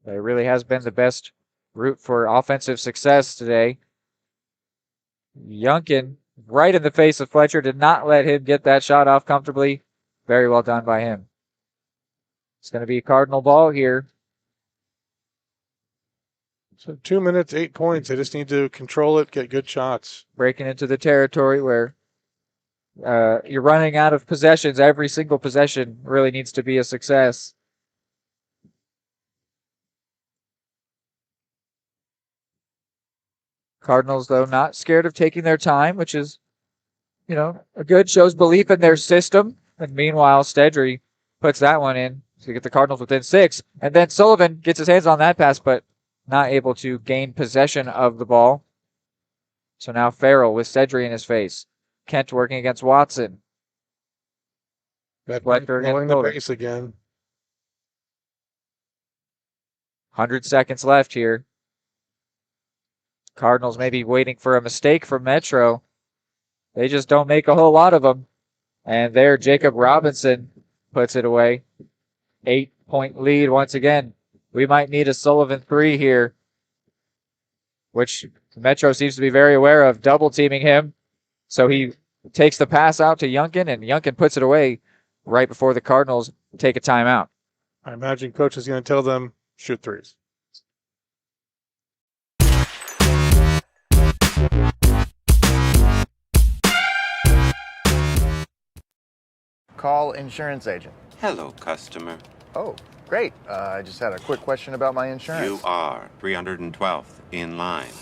B: But it really has been the best route for offensive success today. Youngkin, right in the face of Fletcher, did not let him get that shot off comfortably. Very well done by him. It's going to be a Cardinal ball here.
M: So 2 minutes, 8 points. They just need to control it, get good shots.
B: Breaking into the territory where you're running out of possessions. Every single possession really needs to be a success. Cardinals, though, not scared of taking their time, which is, a good, shows belief in their system. And meanwhile, Stedry puts that one in to get the Cardinals within 6. And then Sullivan gets his hands on that pass, but not able to gain possession of the ball. So now Farrell with Stedry in his face. Kent working against Watson.
M: Rolling the base again.
B: 100 seconds left here. Cardinals may be waiting for a mistake from Metro. They just don't make a whole lot of them. And there, Jacob Robinson puts it away. 8-point lead once again. We might need a Sullivan 3 here, which Metro seems to be very aware of, double-teaming him. So he takes the pass out to Youngkin, and Youngkin puts it away right before the Cardinals take a timeout.
M: I imagine coach is going to tell them, shoot threes.
Q: Call insurance agent.
S: Hello, customer.
Q: Oh, great. I just had a quick question about my insurance.
S: You are 312th in line.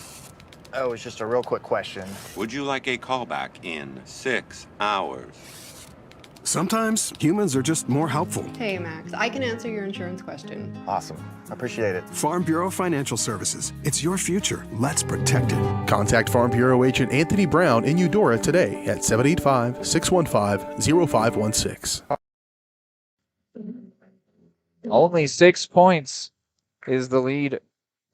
Q: Oh, it's just a real quick question.
S: Would you like a callback in 6 hours?
R: Sometimes humans are just more helpful.
T: Hey, Max, I can answer your insurance question.
Q: Awesome. Appreciate it.
R: Farm Bureau Financial Services. It's your future. Let's protect it.
C: Contact Farm Bureau agent Anthony Brown in Eudora today at 785-615-0516.
B: Only 6 points is the lead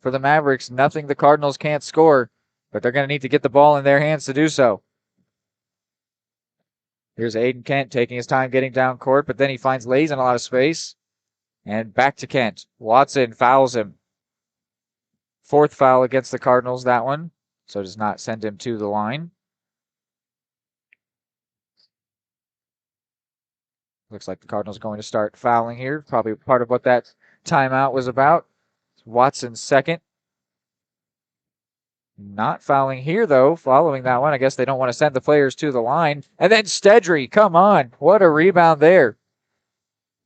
B: for the Mavericks. Nothing the Cardinals can't score, but they're going to need to get the ball in their hands to do so. Here's Aiden Kent taking his time getting down court, but then he finds Lays in a lot of space. And back to Kent. Watson fouls him. 4th foul against the Cardinals, that one. So does not send him to the line. Looks like the Cardinals are going to start fouling here. Probably part of what that timeout was about. Watson's second. Not fouling here, though, following that one. I guess they don't want to send the players to the line. And then Stedry, come on. What a rebound there.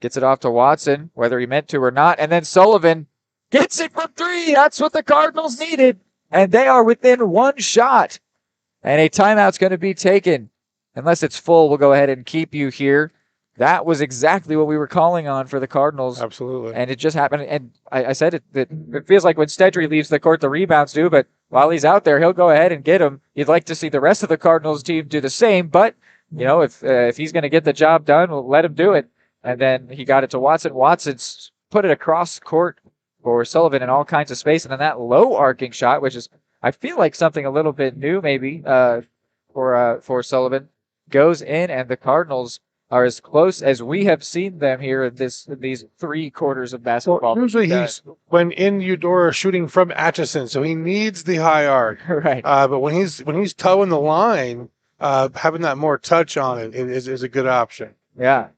B: Gets it off to Watson, whether he meant to or not. And then Sullivan gets it from 3. That's what the Cardinals needed. And they are within 1 shot. And a timeout's going to be taken. Unless it's full, we'll go ahead and keep you here. That was exactly what we were calling on for the Cardinals.
M: Absolutely.
B: And it just happened. And I said it feels like when Stedry leaves the court, the rebounds do. But while he's out there, he'll go ahead and get them. You'd like to see the rest of the Cardinals team do the same. But, you know, if he's going to get the job done, we'll let him do it. And then he got it to Watson. Watson's put it across court for Sullivan in all kinds of space. And then that low arcing shot, which is, I feel like something a little bit new maybe for Sullivan, goes in, and the Cardinals are as close as we have seen them here in these 3 quarters of basketball.
M: Well, usually he's, when in Eudora, shooting from Atchison, so he needs the high arc.
B: Right.
M: But when he's towing the line, having that more touch on it is a good option.
B: Yeah.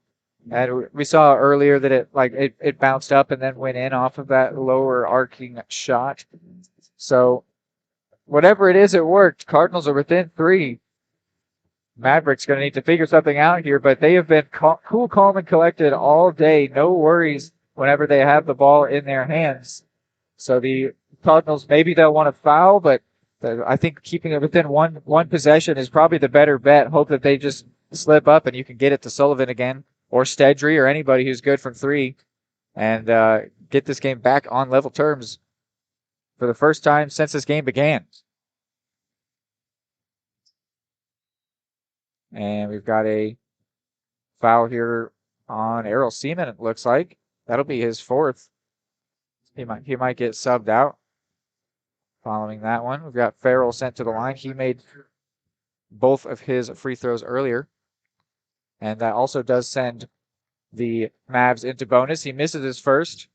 B: And we saw earlier that it bounced up and then went in off of that lower arcing shot. So whatever it is, it worked. Cardinals are within 3. Mavericks going to need to figure something out here, but they have been cool, calm, and collected all day. No worries whenever they have the ball in their hands. So the Cardinals, maybe they'll want to foul, but I think keeping it within one possession is probably the better bet. Hope that they just slip up and you can get it to Sullivan again, or Stedry, or anybody who's good from 3, and get this game back on level terms for the first time since this game began. And we've got a foul here on Errol Seaman, it looks like. That'll be his 4th. He might get subbed out following that one. We've got Farrell sent to the line. He made both of his free throws earlier. And that also does send the Mavs into bonus. He misses his first.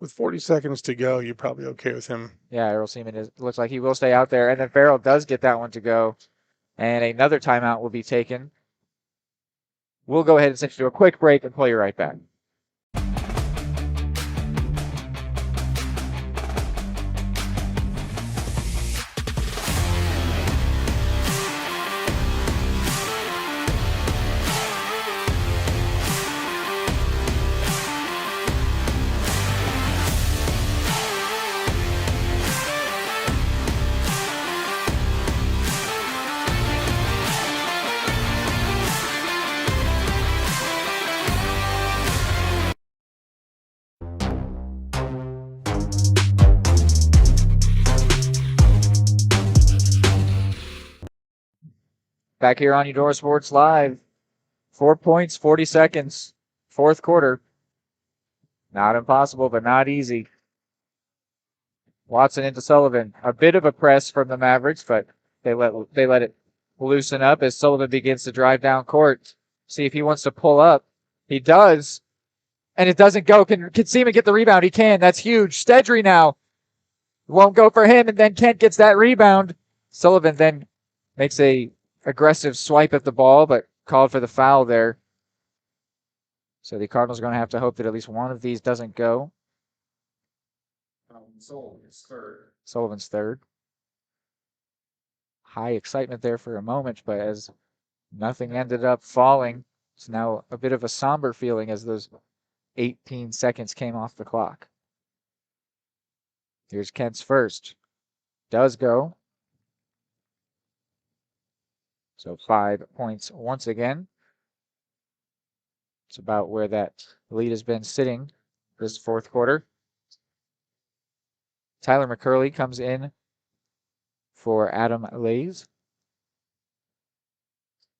M: With 40 seconds to go, you're probably okay with him.
B: Yeah, Errol Seaman looks like he will stay out there. And then Farrell does get that one to go. And another timeout will be taken. We'll go ahead and send you to a quick break and play you right back. Back here on Eudora Sports Live. 4 points, 40 seconds. 4th quarter. Not impossible, but not easy. Watson into Sullivan. A bit of a press from the Mavericks, but they let it loosen up as Sullivan begins to drive down court. See if he wants to pull up. He does. And it doesn't go. Can Seaman get the rebound? He can. That's huge. Stedry now. Won't go for him, and then Kent gets that rebound. Sullivan then makes a aggressive swipe at the ball, but called for the foul there. So the Cardinals are going to have to hope that at least one of these doesn't go. Sullivan's third. High excitement there for a moment, but as nothing ended up falling, it's now a bit of a somber feeling as those 18 seconds came off the clock. Here's Kent's first. does go. So 5 points once again. It's about where that lead has been sitting this fourth quarter. Tyler McCurley comes in for Adam Lays.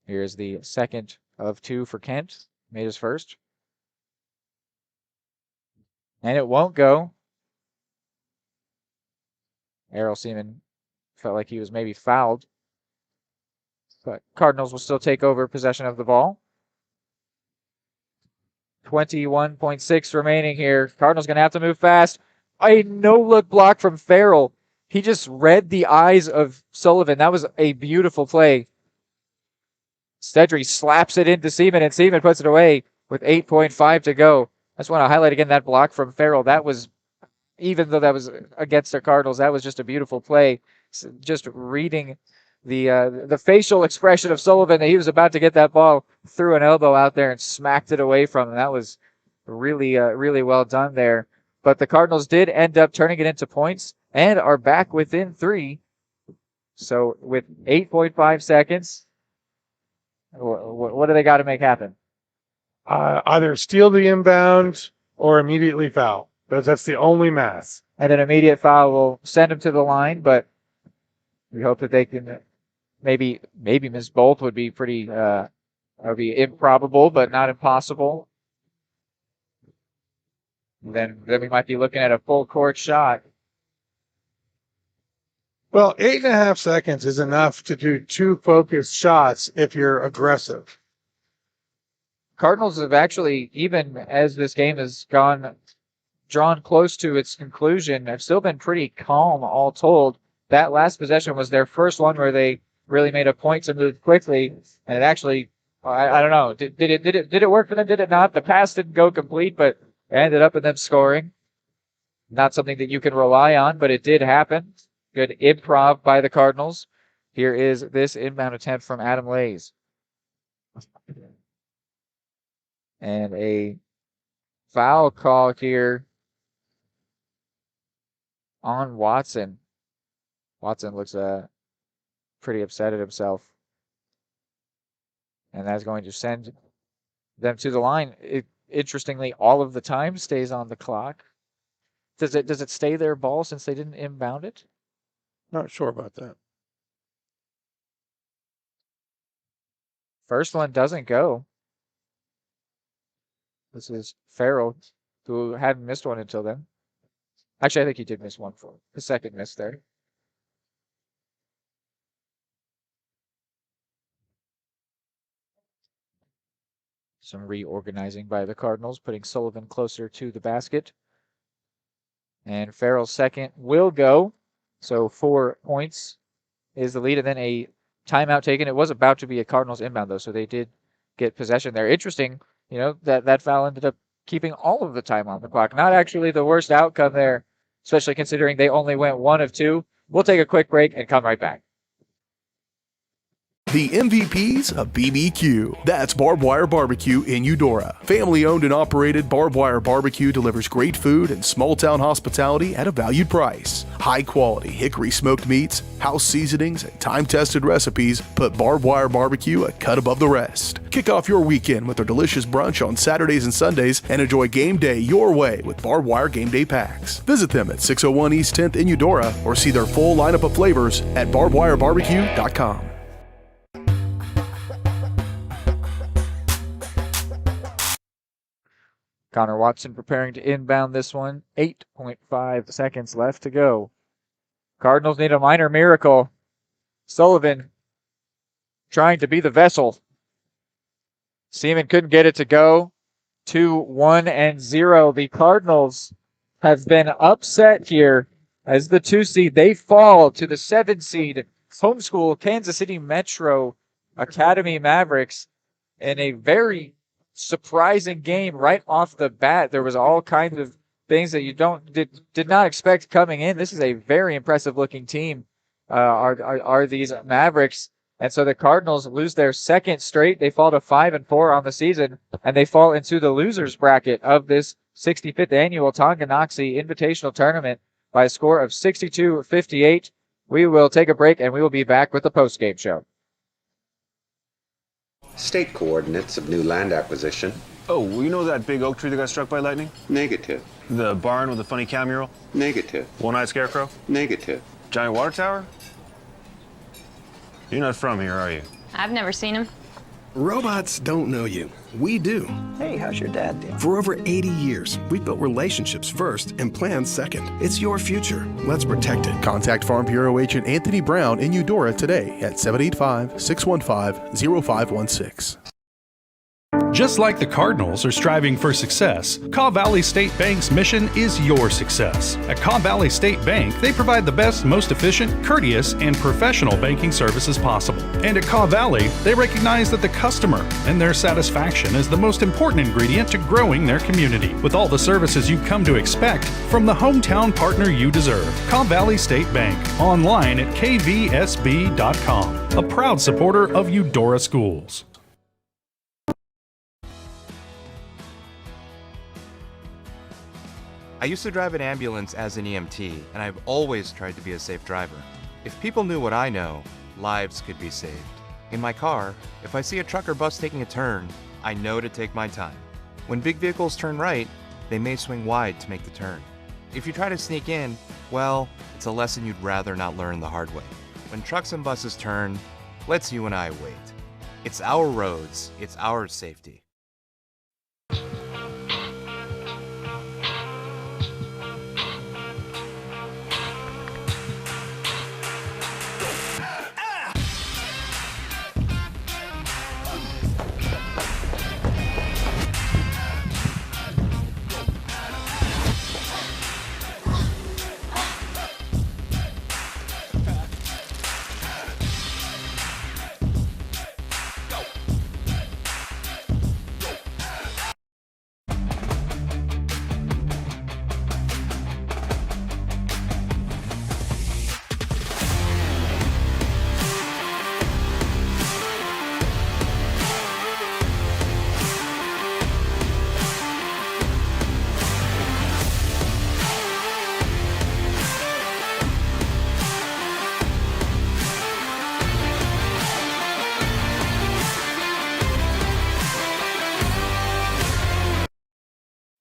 B: Here's the second of 2 for Kent. Made his first. And it won't go. Errol Seaman felt like he was maybe fouled. But Cardinals will still take over possession of the ball. 21.6 remaining here. Cardinals going to have to move fast. A no-look block from Farrell. He just read the eyes of Sullivan. That was a beautiful play. Stedry slaps it into Seaman, and Seaman puts it away with 8.5 to go. I just want to highlight again that block from Farrell. That was, even though that was against the Cardinals, that was just a beautiful play. Just reading the facial expression of Sullivan that he was about to get that ball, threw an elbow out there and smacked it away from him. That was really, really well done there. But the Cardinals did end up turning it into points and are back within 3. So with 8.5 seconds, what do they got to make happen?
M: Either steal the inbound or immediately foul. That's the only math.
B: And an immediate foul will send them to the line, but we hope that they can maybe miss both would be pretty would be improbable, but not impossible. Then we might be looking at a full court shot.
M: Well, 8.5 seconds is enough to do 2 focused shots if you're aggressive.
B: Cardinals have actually, even as this game has drawn close to its conclusion, have still been pretty calm all told. That last possession was their first one where they really made a point to move quickly, and it actually, I don't know, did it work for them? Did it not? The pass didn't go complete, but it ended up in them scoring. Not something that you can rely on, but it did happen. Good improv by the Cardinals. Here is this inbound attempt from Adam Lays. And a foul call here on Watson. Watson looks pretty upset at himself. And that's going to send them to the line. Interestingly, all of the time stays on the clock. Does it stay their ball since they didn't inbound it?
M: Not sure about that.
B: First one doesn't go. This is Farrell, who hadn't missed one until then. Actually, I think he did miss one for the second miss there. Some reorganizing by the Cardinals, putting Sullivan closer to the basket. And Farrell's second will go. So 4 points is the lead, and then a timeout taken. It was about to be a Cardinals inbound, though, so they did get possession there. Interesting, that foul ended up keeping all of the time on the clock. Not actually the worst outcome there, especially considering they only went 1 of 2. We'll take a quick break and come right back.
C: The MVPs of BBQ. That's Barbed Wire Barbecue in Eudora. Family owned and operated, Barbed Wire Barbecue delivers great food and small town hospitality at a valued price. High quality hickory smoked meats, house seasonings, and time tested recipes put Barbed Wire Barbecue a cut above the rest. Kick off your weekend with their delicious brunch on Saturdays and Sundays and enjoy game day your way with Barbed Wire Game Day Packs. Visit them at 601 East 10th in Eudora or see their full lineup of flavors at barbedwirebarbecue.com.
B: Connor Watson preparing to inbound this one. 8.5 seconds left to go. Cardinals need a minor miracle. Sullivan trying to be the vessel. Seaman couldn't get it to go. 2-1-0. The Cardinals have been upset here as the 2 seed. They fall to the 7 seed homeschool Kansas City Metro Academy Mavericks in a very surprising game right off the bat. There was all kinds of things that you did not expect coming in. This is a very impressive looking team. Are these Mavericks? And so the Cardinals lose their second straight. They fall to 5-4 on the season, and they fall into the losers bracket of this 65th annual Tonganoxie Invitational Tournament by a score of 62-58. We will take a break, and we will be back with the post-game show.
O: State coordinates of new land acquisition.
P: Oh, you know that big oak tree that got struck by lightning?
O: Negative.
P: The barn with the funny cow mural?
O: Negative.
P: One-eyed scarecrow?
O: Negative.
P: Giant water tower? You're not from here, are you?
U: I've never seen him.
R: Robots don't know you. We do.
Q: Hey, how's your dad doing?
R: For over 80 years, we've built relationships first and plans second. It's your future. Let's protect it.
C: Contact Farm Bureau Agent Anthony Brown in Eudora today at 785-615-0516.
D: Just like the Cardinals are striving for success, Kaw Valley State Bank's mission is your success. At Kaw Valley State Bank, they provide the best, most efficient, courteous, and professional banking services possible. And at Kaw Valley, they recognize that the customer and their satisfaction is the most important ingredient to growing their community. With all the services you've come to expect from the hometown partner you deserve, Kaw Valley State Bank, online at kvsb.com, a proud supporter of Eudora Schools.
V: I used to drive an ambulance as an EMT, and I've always tried to be a safe driver. If people knew what I know, lives could be saved. In my car, if I see a truck or bus taking a turn, I know to take my time. When big vehicles turn right, they may swing wide to make the turn. If you try to sneak in, well, it's a lesson you'd rather not learn the hard way. When trucks and buses turn, let's you and I wait. It's our roads, it's our safety.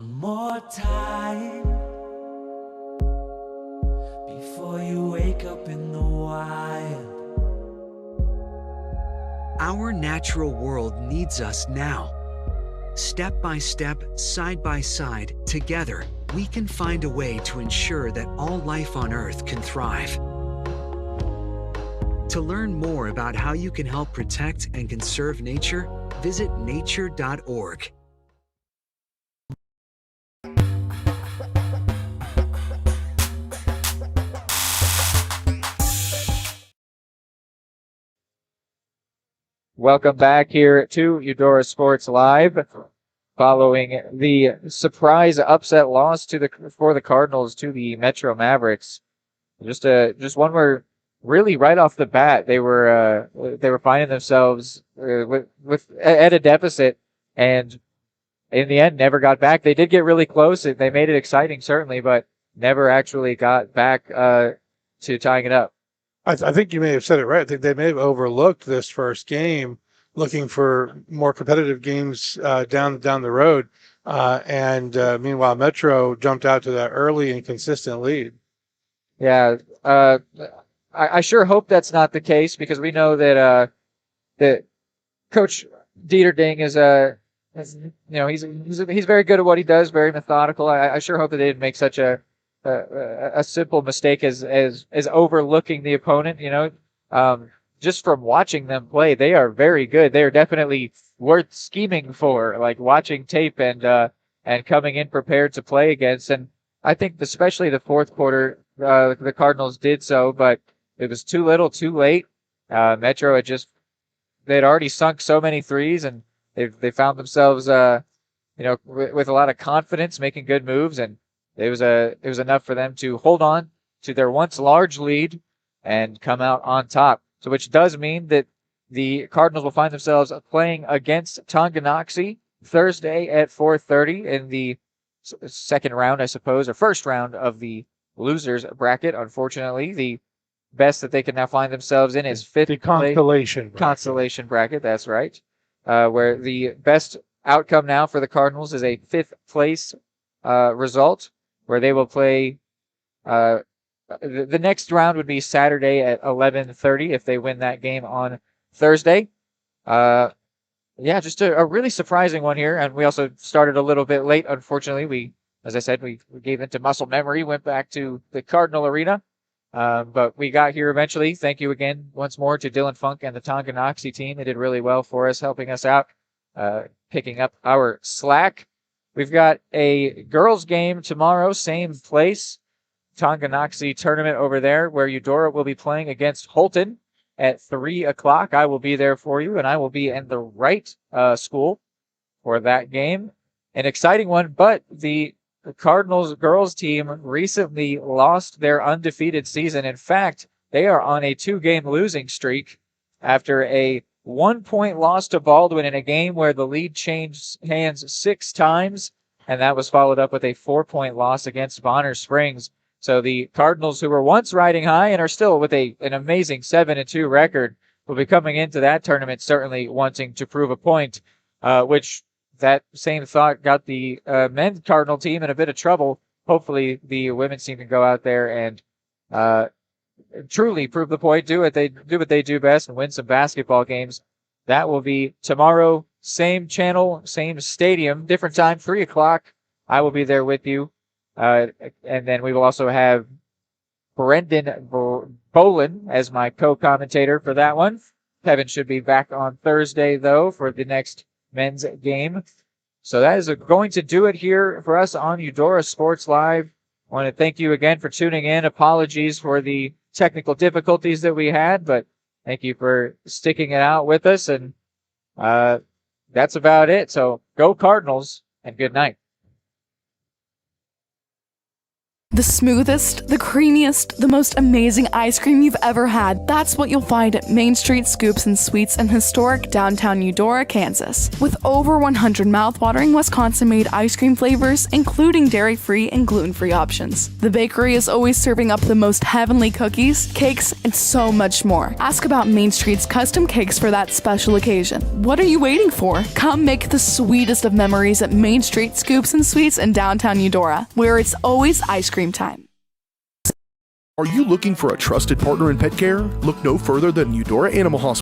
W: More time before you wake up in the wild.
X: Our natural world needs us now. Step by step, side by side, together, we can find a way to ensure that all life on Earth can thrive. To learn more about how you can help protect and conserve nature, visit nature.org.
B: Welcome back here to Eudora Sports Live, following the surprise upset loss for the Cardinals to the Metro Mavericks. Just one where really right off the bat they were finding themselves at a deficit, and in the end never got back. They did get really close. They made it exciting certainly, but never actually got back to tying it up.
M: I think you may have said it right. I think they may have overlooked this first game, looking for more competitive games down the road. Meanwhile, Metro jumped out to that early and consistent lead.
B: Yeah, I sure hope that's not the case, because we know that that Coach Dieterding is he's very good at what he does, very methodical. I sure hope that they didn't make such a simple mistake as overlooking the opponent. Just from watching them play, they are very good. They are definitely worth scheming for, like watching tape and coming in prepared to play against. And I think especially the fourth quarter, the Cardinals did so, but it was too little, too late. Metro they'd already sunk so many threes, and they found themselves with a lot of confidence making good moves, and it was enough for them to hold on to their once large lead and come out on top. So which does mean that the Cardinals will find themselves playing against Tonganoxie Thursday at 4:30 in the second round, I suppose, or first round of the losers bracket. Unfortunately, the best that they can now find themselves in is fifth
M: The constellation bracket.
B: Constellation bracket. That's right. Where the best outcome now for the Cardinals is a fifth place result, where they will play. The next round would be Saturday at 11:30 if they win that game on Thursday. Yeah, just a really surprising one here. And we also started a little bit late, unfortunately. As I said, we gave into muscle memory, went back to the Cardinal Arena. But we got here eventually. Thank you again once more to Dylan Funk and the Tonganoxie team. They did really well for us, helping us out, picking up our slack. We've got a girls game tomorrow, same place. Tonganoxie tournament over there, where Eudora will be playing against Holton at 3 o'clock. I will be there for you, and I will be in the right school for that game. An exciting one, but the Cardinals girls team recently lost their undefeated season. In fact, they are on a 2-game losing streak after a 1-point loss to Baldwin in a game where the lead changed hands 6 times, and that was followed up with a 4-point loss against Bonner Springs. So the Cardinals, who were once riding high and are still with an amazing 7-2 record, will be coming into that tournament certainly wanting to prove a point, which that same thought got the men's Cardinal team in a bit of trouble. Hopefully the women's team can go out there and truly prove the point, do what they do best, and win some basketball games. That will be tomorrow, same channel, same stadium, different time, 3 o'clock. I will be there with you. And then we will also have Brendan Bolin as my co-commentator for that one. Kevin should be back on Thursday, though, for the next men's game. So that is going to do it here for us on Eudora Sports Live. I want to thank you again for tuning in. Apologies for the technical difficulties that we had, but thank you for sticking it out with us. And that's about it. So go Cardinals, and good night.
I: The smoothest, the creamiest, the most amazing ice cream you've ever had. That's what you'll find at Main Street Scoops and Sweets in historic downtown Eudora, Kansas. With over 100 mouthwatering Wisconsin-made ice cream flavors, including dairy-free and gluten-free options. The bakery is always serving up the most heavenly cookies, cakes, and so much more. Ask about Main Street's custom cakes for that special occasion. What are you waiting for? Come make the sweetest of memories at Main Street Scoops and Sweets in downtown Eudora, where it's always ice cream time.
C: Are you looking for a trusted partner in pet care? Look no further than Eudora Animal Hospital.